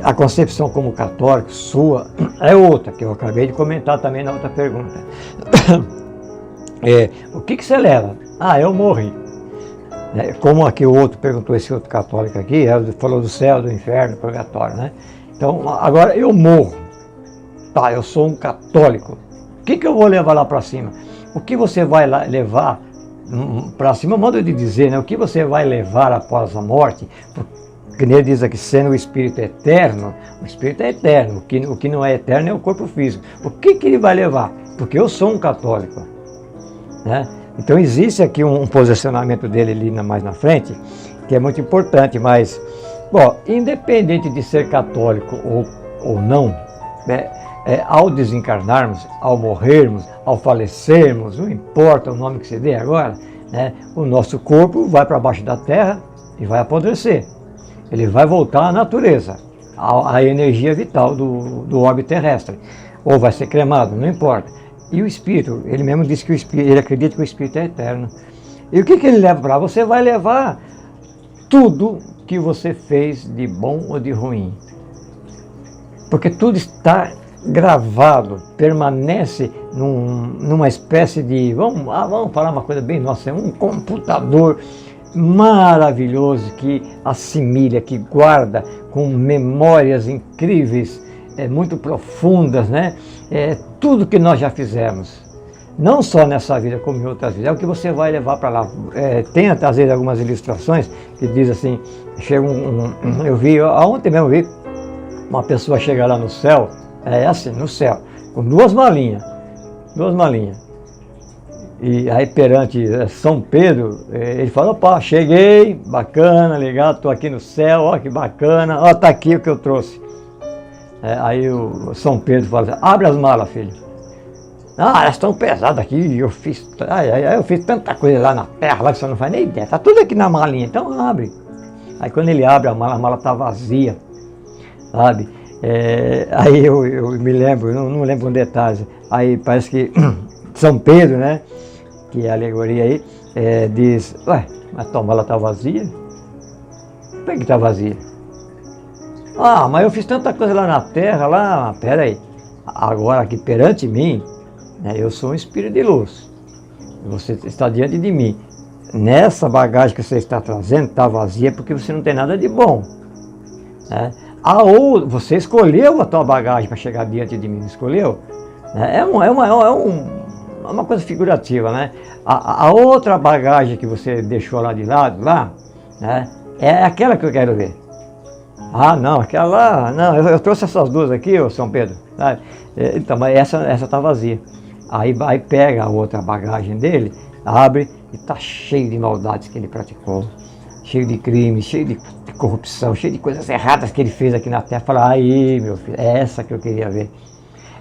a concepção como católico sua é outra, que eu acabei de comentar também na outra pergunta. O que você leva? Eu morri. Como aqui o outro perguntou, esse outro católico aqui, falou do céu, do inferno, do purgatório, né? Então, agora eu morro. Tá, eu sou um católico. O que eu vou levar lá para cima? O que você vai levar para cima, modo de dizer, né? O que você vai levar após a morte? Porque ele diz aqui, sendo o Espírito Eterno, o Espírito é eterno, o que não é eterno é o corpo físico. O que ele vai levar? Porque eu sou um católico, né? Então existe aqui um posicionamento dele ali mais na frente, que é muito importante, mas, independente de ser católico ou não, ao desencarnarmos, ao morrermos, ao falecermos, não importa o nome que se dê agora, né, o nosso corpo vai para baixo da terra e vai apodrecer. Ele vai voltar à natureza, à energia vital do orbe terrestre, ou vai ser cremado, não importa. E o Espírito, ele mesmo disse que o Espírito, ele acredita que o Espírito é eterno. E o que ele leva para lá? Você vai levar tudo que você fez de bom ou de ruim. Porque tudo está gravado, permanece numa espécie de, vamos falar uma coisa bem nossa, é um computador maravilhoso que assimila, que guarda com memórias incríveis, muito profundas, né? Tudo que nós já fizemos, não só nessa vida como em outras vidas, é o que você vai levar para lá. Tem às vezes algumas ilustrações que diz assim, chega eu vi, ontem mesmo eu vi uma pessoa chegar lá no céu, assim, no céu, com duas malinhas, e aí perante São Pedro, ele falou, opa, cheguei, bacana, legal, estou aqui no céu, ó que bacana, ó, tá aqui o que eu trouxe. Aí o São Pedro fala assim, abre as malas, filho. Ah, elas estão pesadas aqui, eu fiz tanta coisa lá na terra, lá que você não faz nem ideia, tá tudo aqui na malinha, então abre. Aí quando ele abre a mala tá vazia, sabe? Aí eu me lembro, não lembro um detalhe, aí parece que São Pedro, né, que é a alegoria aí, diz, ué, mas tua mala tá vazia? Por que tá vazia? Ah, mas eu fiz tanta coisa lá na terra, lá, pera aí, agora aqui perante mim, né, eu sou um espírito de luz, você está diante de mim, nessa bagagem que você está trazendo está vazia porque você não tem nada de bom, né? Você escolheu a tua bagagem para chegar diante de mim, não escolheu? É uma coisa figurativa, né? A outra bagagem que você deixou lá de lado, né, é aquela que eu quero ver. Ah, não, aquela lá, não, eu trouxe essas duas aqui, ô São Pedro, sabe? Então, mas essa está vazia. Aí pega a outra bagagem dele, abre e está cheio de maldades que ele praticou, cheio de crimes, cheio de corrupção, cheio de coisas erradas que ele fez aqui na terra. Fala, aí meu filho, é essa que eu queria ver.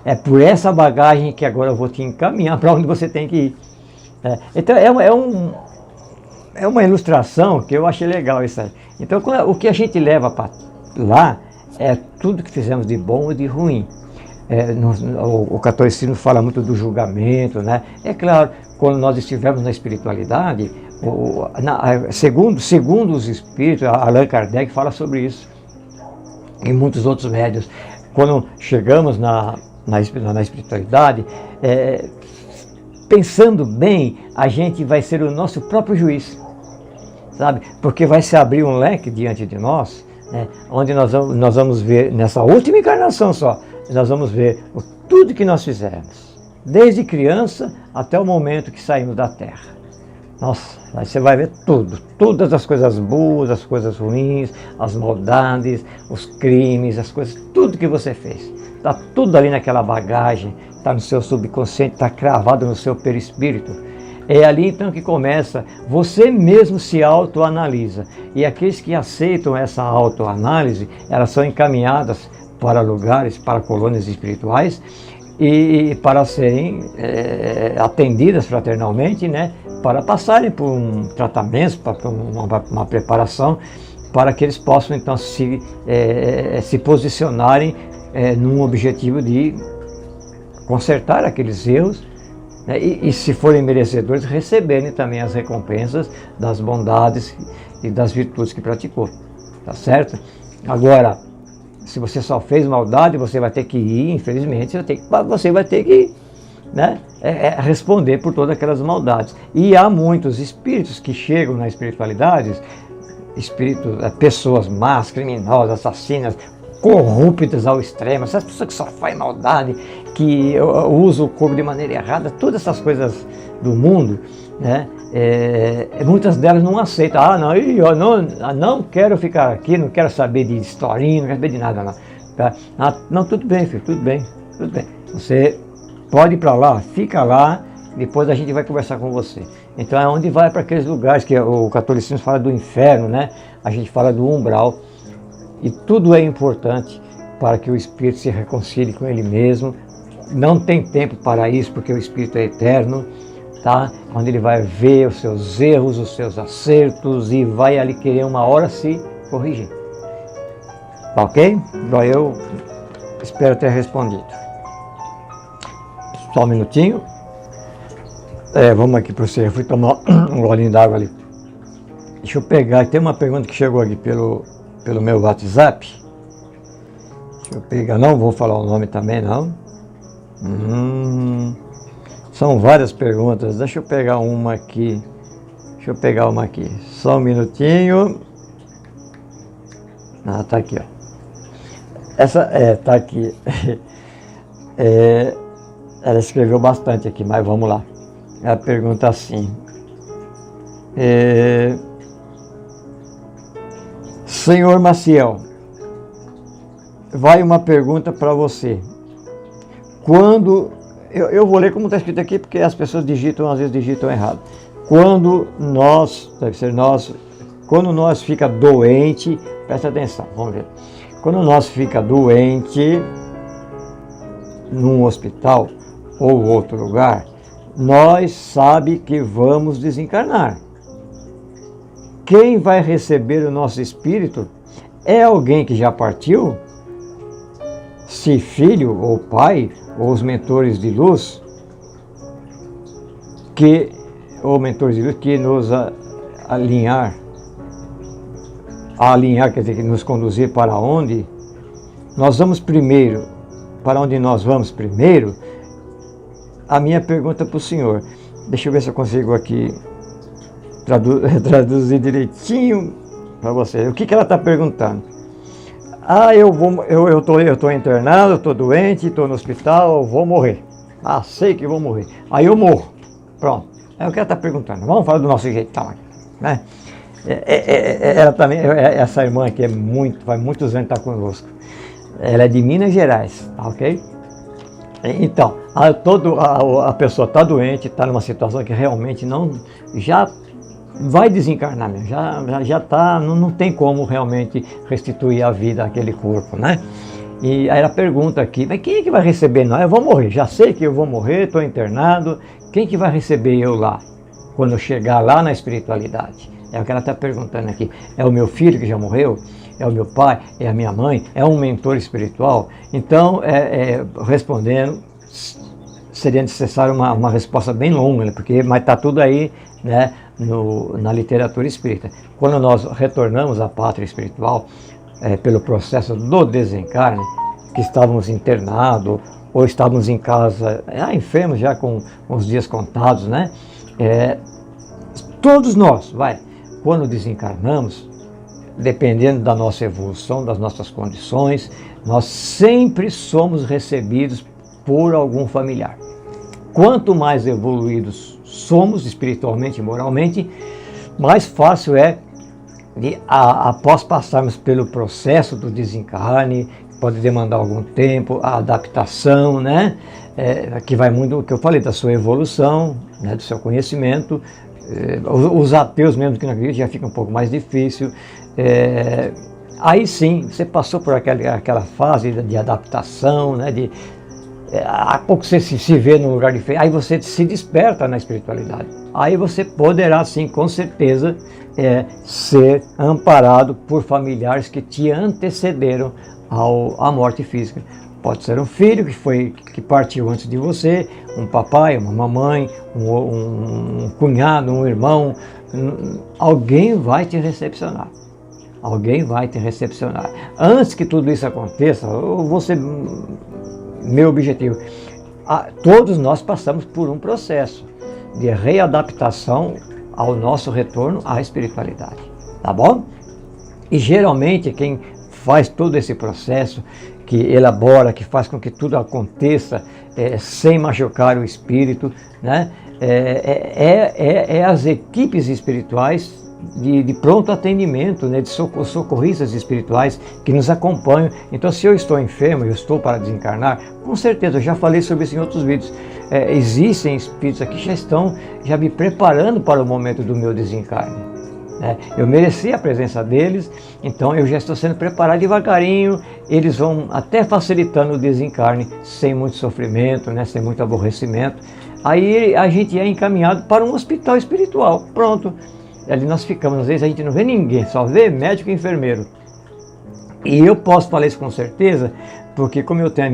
É por essa bagagem que agora eu vou te encaminhar para onde você tem que ir. Então é uma ilustração que eu achei legal isso aí. Então o que a gente leva para lá é tudo que fizemos de bom ou de ruim. O catolicismo fala muito do julgamento, né? É claro, quando nós estivermos na espiritualidade, segundo os espíritos, Allan Kardec fala sobre isso, e muitos outros médiuns, quando chegamos na espiritualidade, pensando bem, a gente vai ser o nosso próprio juiz, sabe? Porque vai se abrir um leque diante de nós, né? Onde nós vamos ver, nessa última encarnação só, nós vamos ver tudo que nós fizemos, desde criança até o momento que saímos da terra. Nossa, aí você vai ver tudo, todas as coisas boas, as coisas ruins, as maldades, os crimes, as coisas, tudo que você fez. Está tudo ali naquela bagagem, está no seu subconsciente, está cravado no seu perispírito. É ali então que começa, você mesmo se autoanalisa. E aqueles que aceitam essa autoanálise, elas são encaminhadas para lugares, para colônias espirituais, e para serem atendidas fraternalmente, né, para passarem por um tratamento, por uma preparação, para que eles possam então se posicionarem num objetivo de consertar aqueles erros, né, e se forem merecedores, receberem também as recompensas das bondades e das virtudes que praticou, tá certo? Agora, se você só fez maldade, você vai ter que ir, infelizmente, você vai ter que, né, responder por todas aquelas maldades. E há muitos espíritos que chegam na espiritualidade, pessoas más, criminosas, assassinas, corruptas ao extremo, essas pessoas que só fazem maldade, que usam o corpo de maneira errada, todas essas coisas do mundo, né? Muitas delas não aceitam. Eu não quero ficar aqui, não quero saber de historinha, não quero saber de nada, não. Tá? Não, tudo bem, filho, tudo bem. Você pode ir para lá, fica lá, depois a gente vai conversar com você. Então é onde vai para aqueles lugares que o catolicismo fala do inferno, né? A gente fala do umbral. E tudo é importante para que o espírito se reconcilie com ele mesmo. Não tem tempo para isso, porque o espírito é eterno. Tá? Onde ele vai ver os seus erros, os seus acertos e vai ali querer uma hora se corrigir. Ok? Então eu espero ter respondido. Só um minutinho. Vamos aqui para você. Eu fui tomar um golinho d'água ali. Deixa eu pegar. Tem uma pergunta que chegou aqui pelo meu WhatsApp. Deixa eu pegar. Não vou falar o nome também, não. São várias perguntas. Deixa eu pegar uma aqui. Só um minutinho. Tá aqui, ó. Essa, tá aqui. Ela escreveu bastante aqui, mas vamos lá. Ela pergunta assim. Senhor Maciel, vai uma pergunta para você. Quando... Eu vou ler como está escrito aqui, porque as pessoas às vezes digitam errado. Quando nós fica doente, presta atenção, vamos ver. Quando nós fica doente num hospital ou outro lugar, nós sabe que vamos desencarnar. Quem vai receber o nosso espírito é alguém que já partiu? Se filho ou pai, ou os mentores de luz, que nos alinhar, quer dizer, que nos conduzir para onde nós vamos primeiro, para onde nós vamos primeiro. A minha pergunta para o senhor, deixa eu ver se eu consigo aqui traduzir direitinho para você. O que ela está perguntando? Eu estou internado, eu estou doente, estou no hospital, eu vou morrer. Sei que vou morrer. Aí eu morro. Pronto. É o que ela está perguntando. Vamos falar do nosso jeito, né? Ela também, essa irmã aqui faz muitos anos que está conosco. Ela é de Minas Gerais, ok? Então, a pessoa está doente, está numa situação que realmente já vai desencarnar mesmo, já está, não tem como realmente restituir a vida àquele corpo, né? E aí ela pergunta aqui, mas quem é que vai receber nós? Eu vou morrer, já sei que eu vou morrer, estou internado, quem que vai receber eu lá, quando eu chegar lá na espiritualidade? É o que ela está perguntando aqui. É o meu filho que já morreu? É o meu pai? É a minha mãe? É um mentor espiritual? Então, respondendo, seria necessário uma resposta bem longa, mas está tudo aí, né, na literatura espírita. Quando nós retornamos à pátria espiritual, pelo processo do desencarne, que estávamos internados ou estávamos em casa, enfermos já com os dias contados, né? Todos nós, quando desencarnamos, dependendo da nossa evolução, das nossas condições, nós sempre somos recebidos por algum familiar. Quanto mais evoluídos somos espiritualmente e moralmente, mais fácil é após passarmos pelo processo do desencarne, pode demandar algum tempo, a adaptação, né? Que vai muito, o que eu falei, da sua evolução, né? Do seu conhecimento. Os ateus mesmo que não acreditam já fica um pouco mais difícil. Aí sim, você passou por aquela fase de adaptação, né? Há pouco você se vê num lugar diferente, aí você se desperta na espiritualidade. Aí você poderá sim, com certeza, ser amparado por familiares que te antecederam à morte física. Pode ser um filho que partiu antes de você, um papai, uma mamãe, um cunhado, um irmão. Alguém vai te recepcionar. Alguém vai te recepcionar. Antes que tudo isso aconteça, meu objetivo, todos nós passamos por um processo de readaptação ao nosso retorno à espiritualidade, tá bom? E geralmente quem faz todo esse processo, que elabora, que faz com que tudo aconteça sem machucar o espírito, né? As equipes espirituais de pronto atendimento, né, de socorristas espirituais que nos acompanham. Então, se eu estou enfermo, eu estou para desencarnar, com certeza, eu já falei sobre isso em outros vídeos, existem espíritos aqui que já estão me preparando para o momento do meu desencarne. Eu mereci a presença deles, então eu já estou sendo preparado devagarinho, eles vão até facilitando o desencarne, sem muito sofrimento, né, sem muito aborrecimento. Aí a gente é encaminhado para um hospital espiritual, pronto. Ali nós ficamos, às vezes a gente não vê ninguém, só vê médico e enfermeiro. E eu posso falar isso com certeza, porque como eu tenho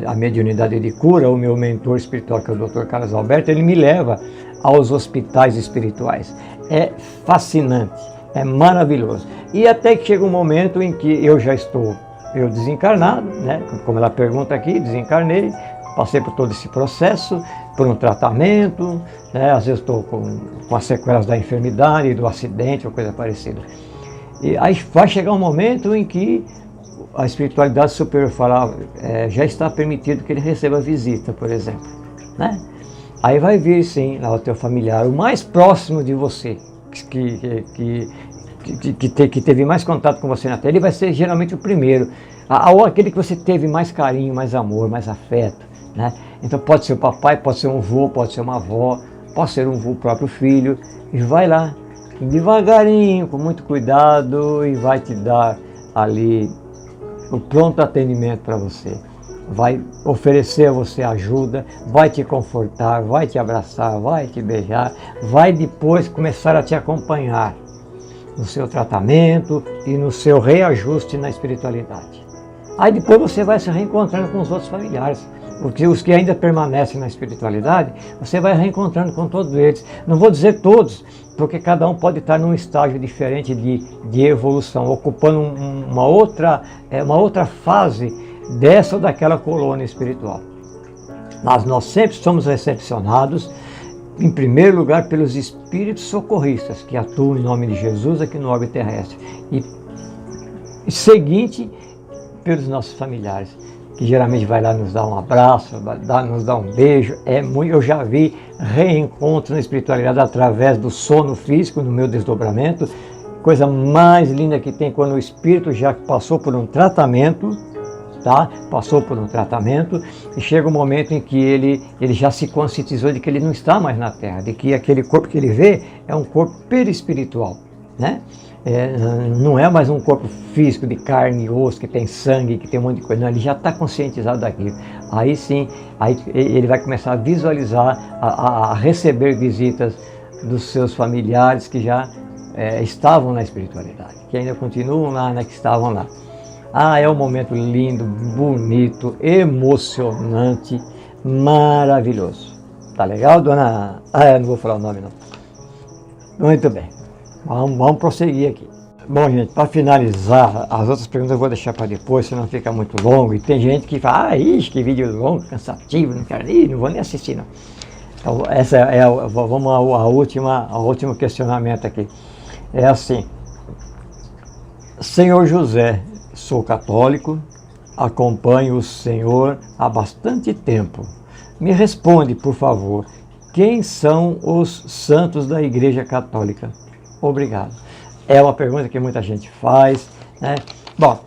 a mediunidade de cura, o meu mentor espiritual, que é o Dr. Carlos Alberto, ele me leva aos hospitais espirituais. É fascinante, é maravilhoso. E até que chega um momento em que eu já estou desencarnado, né? Como ela pergunta aqui, desencarnei, passei por todo esse processo, por um tratamento, né? Às vezes estou com as sequelas da enfermidade, do acidente ou coisa parecida. E aí vai chegar um momento em que a espiritualidade superior fala, já está permitido que ele receba visita, por exemplo, né? Aí vai vir sim lá o teu familiar, o mais próximo de você, que teve mais contato com você na Terra, ele vai ser geralmente o primeiro, ou aquele que você teve mais carinho, mais amor, mais afeto, né? Então pode ser o papai, pode ser um avô, pode ser uma avó, pode ser o próprio filho, e vai lá, devagarinho, com muito cuidado, e vai te dar ali o pronto atendimento para você. Vai oferecer a você ajuda, vai te confortar, vai te abraçar, vai te beijar, vai depois começar a te acompanhar no seu tratamento e no seu reajuste na espiritualidade. Aí depois você vai se reencontrando com os outros familiares, porque os que ainda permanecem na espiritualidade, você vai reencontrando com todos eles. Não vou dizer todos, porque cada um pode estar num estágio diferente de evolução, ocupando uma outra fase dessa ou daquela colônia espiritual. Mas nós sempre somos recepcionados, em primeiro lugar, pelos espíritos socorristas, que atuam em nome de Jesus aqui no orbe terrestre. E seguinte, pelos nossos familiares, que geralmente vai lá nos dar um abraço, nos dar um beijo. Eu já vi reencontros na espiritualidade através do sono físico, no meu desdobramento. Coisa mais linda que tem quando o espírito já passou por um tratamento, tá? Passou por um tratamento e chega um momento em que ele já se conscientizou de que ele não está mais na Terra, de que aquele corpo que ele vê é um corpo perispiritual, né? Não é mais um corpo físico de carne e osso, que tem sangue, que tem um monte de coisa. Não, ele já está conscientizado daquilo. Aí sim, aí ele vai começar a visualizar, a receber visitas dos seus familiares que já estavam na espiritualidade, que ainda continuam lá, né, que estavam lá. É um momento lindo, bonito, emocionante, maravilhoso. Tá legal, dona? Eu não vou falar o nome não. Muito bem. Vamos prosseguir aqui. Bom, gente, para finalizar, as outras perguntas eu vou deixar para depois, senão fica muito longo. E tem gente que fala, ixi, que vídeo longo, cansativo, não quero ir, não vou nem assistir, não. Então, vamos ao último questionamento aqui. É assim: Senhor José, sou católico, acompanho o Senhor há bastante tempo. Me responde, por favor, quem são os santos da Igreja Católica? Obrigado. É uma pergunta que muita gente faz, né? Bom,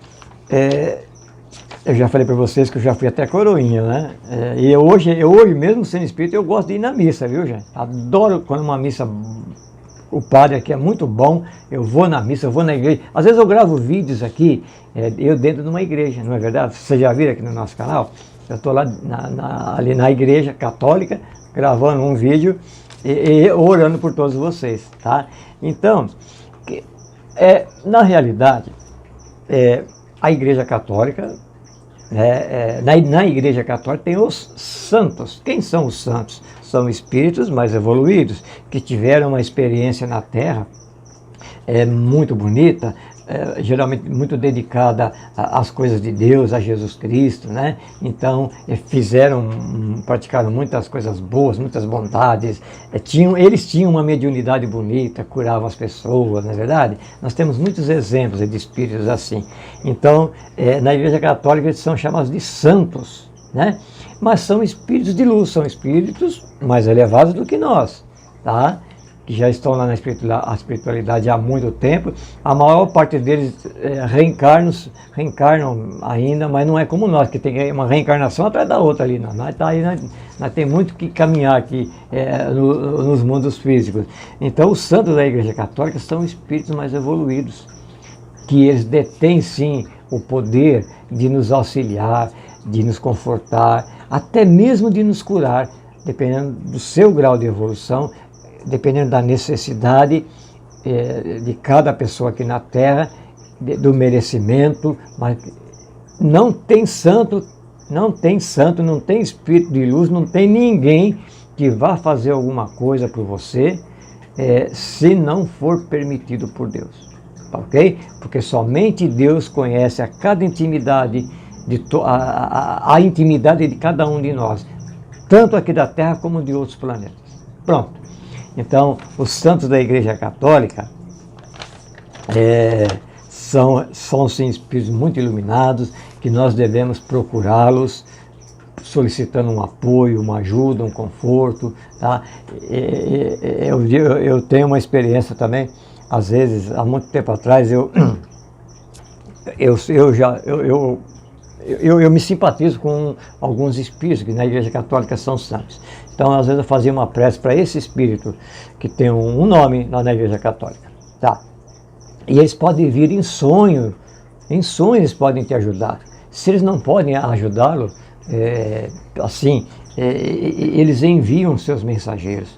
eu já falei para vocês que eu já fui até coroinha, né? E hoje mesmo sendo espírita, eu gosto de ir na missa, viu, gente? Adoro quando uma missa, o padre aqui é muito bom, eu vou na missa, eu vou na igreja. Às vezes eu gravo vídeos aqui, eu dentro de uma igreja, não é verdade? Vocês já viram aqui no nosso canal? Eu estou lá ali na igreja católica, gravando um vídeo e orando por todos vocês, tá? Então, na realidade, a Igreja Católica, na Igreja Católica tem os santos. Quem são os santos? São espíritos mais evoluídos, que tiveram uma experiência na Terra muito bonita, geralmente muito dedicada às coisas de Deus, a Jesus Cristo, né? Então, praticaram muitas coisas boas, muitas bondades, eles tinham uma mediunidade bonita, curavam as pessoas, não é verdade? Nós temos muitos exemplos de espíritos assim. Então, na Igreja Católica eles são chamados de santos, né? Mas são espíritos de luz, são espíritos mais elevados do que nós, tá? Que já estão lá na espiritualidade há muito tempo. A maior parte deles reencarnam ainda, mas não é como nós, que tem uma reencarnação atrás da outra ali. Não. Nós temos muito que caminhar aqui nos mundos físicos. Então, os santos da Igreja Católica são espíritos mais evoluídos, que eles detêm sim o poder de nos auxiliar, de nos confortar, até mesmo de nos curar, dependendo do seu grau de evolução, dependendo da necessidade de cada pessoa aqui na Terra, do merecimento, mas não tem santo, não tem espírito de luz, não tem ninguém que vá fazer alguma coisa por você, se não for permitido por Deus, ok? Porque somente Deus conhece a cada intimidade, a intimidade de cada um de nós, tanto aqui da Terra como de outros planetas. Pronto. Então, os santos da Igreja Católica são sim espíritos muito iluminados, que nós devemos procurá-los, solicitando um apoio, uma ajuda, um conforto, tá? Eu tenho uma experiência também, às vezes, há muito tempo atrás, eu me simpatizo com alguns espíritos que na Igreja Católica são santos. Então, às vezes, eu fazia uma prece para esse espírito que tem um nome lá na Igreja Católica, tá? E eles podem vir em sonho eles podem te ajudar. Se eles não podem ajudá-lo, eles enviam seus mensageiros,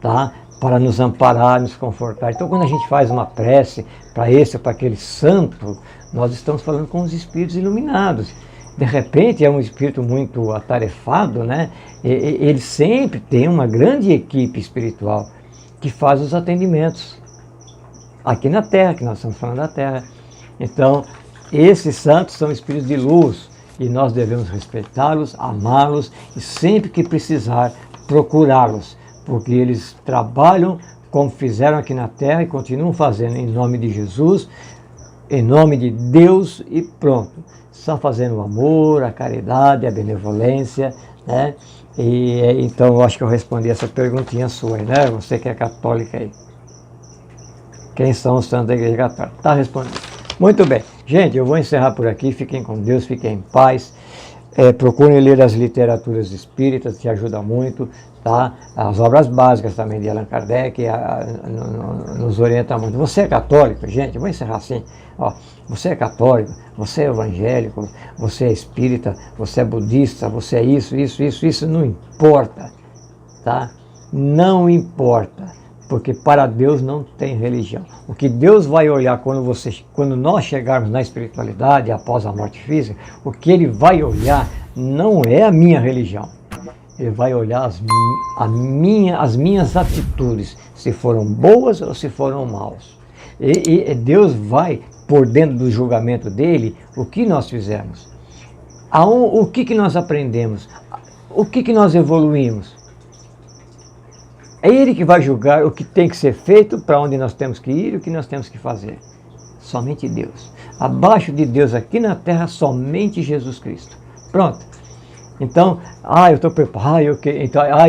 tá? Para nos amparar, nos confortar. Então, quando a gente faz uma prece para esse ou para aquele santo, nós estamos falando com os espíritos iluminados. De repente, é um espírito muito atarefado, né? Ele sempre tem uma grande equipe espiritual que faz os atendimentos aqui na Terra, que nós estamos falando da Terra. Então, esses santos são espíritos de luz e nós devemos respeitá-los, amá-los e sempre que precisar procurá-los, porque eles trabalham como fizeram aqui na Terra e continuam fazendo em nome de Jesus, em nome de Deus e pronto. Só fazendo o amor, a caridade, a benevolência, né? E então eu acho que eu respondi essa perguntinha sua, né? Você que é católica aí. Quem são os santos da Igreja Católica? Está respondido. Muito bem. Gente, eu vou encerrar por aqui. Fiquem com Deus, fiquem em paz. Procurem ler as literaturas espíritas, que ajuda muito, tá? As obras básicas também de Allan Kardec nos orienta muito. Você é católico, gente? Eu vou encerrar assim. Ó, você é católico, você é evangélico, você é espírita, você é budista, você é isso, não importa, tá? Não importa, porque para Deus não tem religião. O que Deus vai olhar quando nós chegarmos na espiritualidade, após a morte física, o que Ele vai olhar não é a minha religião. Ele vai olhar as minhas atitudes, se foram boas ou se foram maus. E Deus vai pôr dentro do julgamento dele o que nós fizemos, o que nós aprendemos, o que nós evoluímos. É Ele que vai julgar o que tem que ser feito, para onde nós temos que ir e o que nós temos que fazer. Somente Deus. Abaixo de Deus aqui na Terra, somente Jesus Cristo. Pronto. Então, eu estou preparado,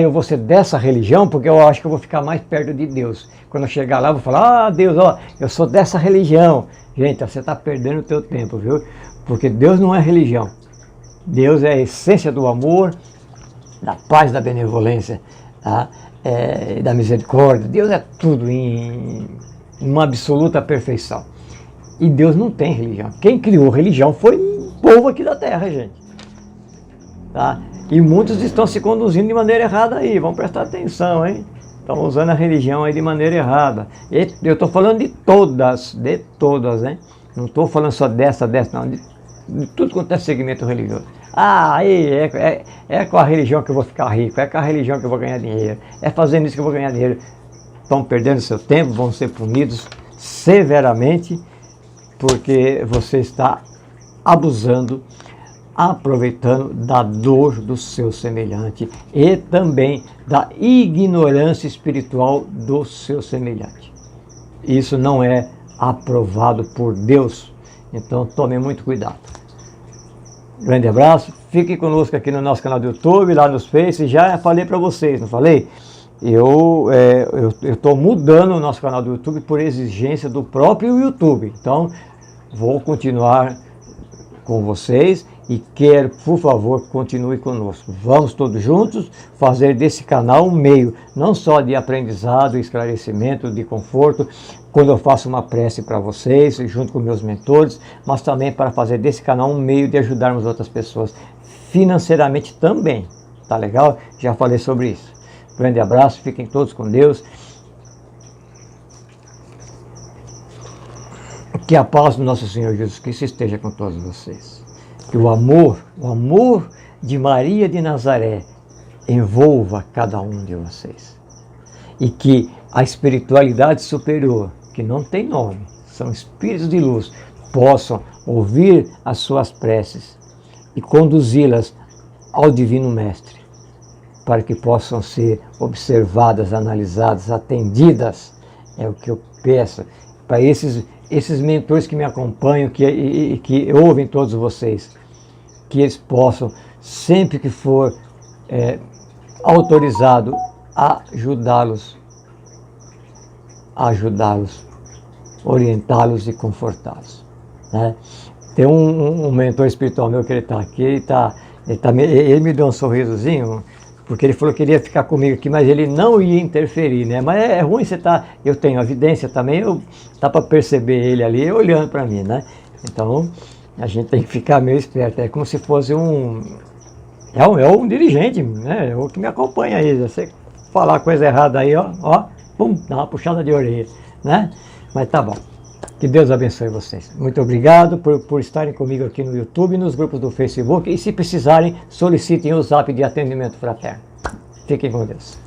eu vou ser dessa religião porque eu acho que eu vou ficar mais perto de Deus. Quando eu chegar lá, eu vou falar, Deus, eu sou dessa religião. Gente, você está perdendo o teu tempo, viu? Porque Deus não é religião. Deus é a essência do amor, da paz, da benevolência, tá? Da misericórdia. Deus é tudo em uma absoluta perfeição. E Deus não tem religião. Quem criou religião foi o povo aqui da Terra, gente. Tá? E muitos estão se conduzindo de maneira errada aí. Vamos prestar atenção, hein? Estão usando a religião aí de maneira errada. Eu estou falando de todas, né? Não estou falando só dessa, não. De tudo quanto é segmento religioso. É com a religião que eu vou ficar rico, é com a religião que eu vou ganhar dinheiro, é fazendo isso que eu vou ganhar dinheiro. Estão perdendo seu tempo, vão ser punidos severamente, porque você está abusando, aproveitando da dor do seu semelhante e também da ignorância espiritual do seu semelhante. Isso não é aprovado por Deus, então tome muito cuidado. Grande abraço, fique conosco aqui no nosso canal do YouTube, lá nos Face. Já falei para vocês, não falei? Eu estou mudando o nosso canal do YouTube por exigência do próprio YouTube. Então, vou continuar com vocês e quero, por favor, continue conosco. Vamos todos juntos fazer desse canal um meio, não só de aprendizado, esclarecimento, de conforto, quando eu faço uma prece para vocês, junto com meus mentores, mas também para fazer desse canal um meio de ajudarmos outras pessoas, financeiramente também. Tá legal? Já falei sobre isso. Grande abraço, fiquem todos com Deus. Que a paz do nosso Senhor Jesus Cristo esteja com todos vocês. Que o amor de Maria de Nazaré envolva cada um de vocês. E que a espiritualidade superior, que não tem nome, são espíritos de luz, possam ouvir as suas preces e conduzi-las ao Divino Mestre, para que possam ser observadas, analisadas, atendidas. É o que eu peço para esses mentores que me acompanham, que ouvem todos vocês, que eles possam, sempre que for autorizado, ajudá-los, orientá-los e confortá-los, né? Tem um mentor espiritual meu que ele está aqui, ele me deu um sorrisozinho, porque ele falou que queria ficar comigo aqui, mas ele não ia interferir, né? Mas é ruim você eu tenho evidência também, dá para perceber ele ali olhando para mim, né? Então a gente tem que ficar meio esperto, é como se fosse um dirigente, né? É o que me acompanha aí. Você falar coisa errada aí, pum, dá uma puxada de orelha, né? Mas tá bom. Que Deus abençoe vocês. Muito obrigado por estarem comigo aqui no YouTube, nos grupos do Facebook. E se precisarem, solicitem o Zap de atendimento fraterno. Fiquem com Deus.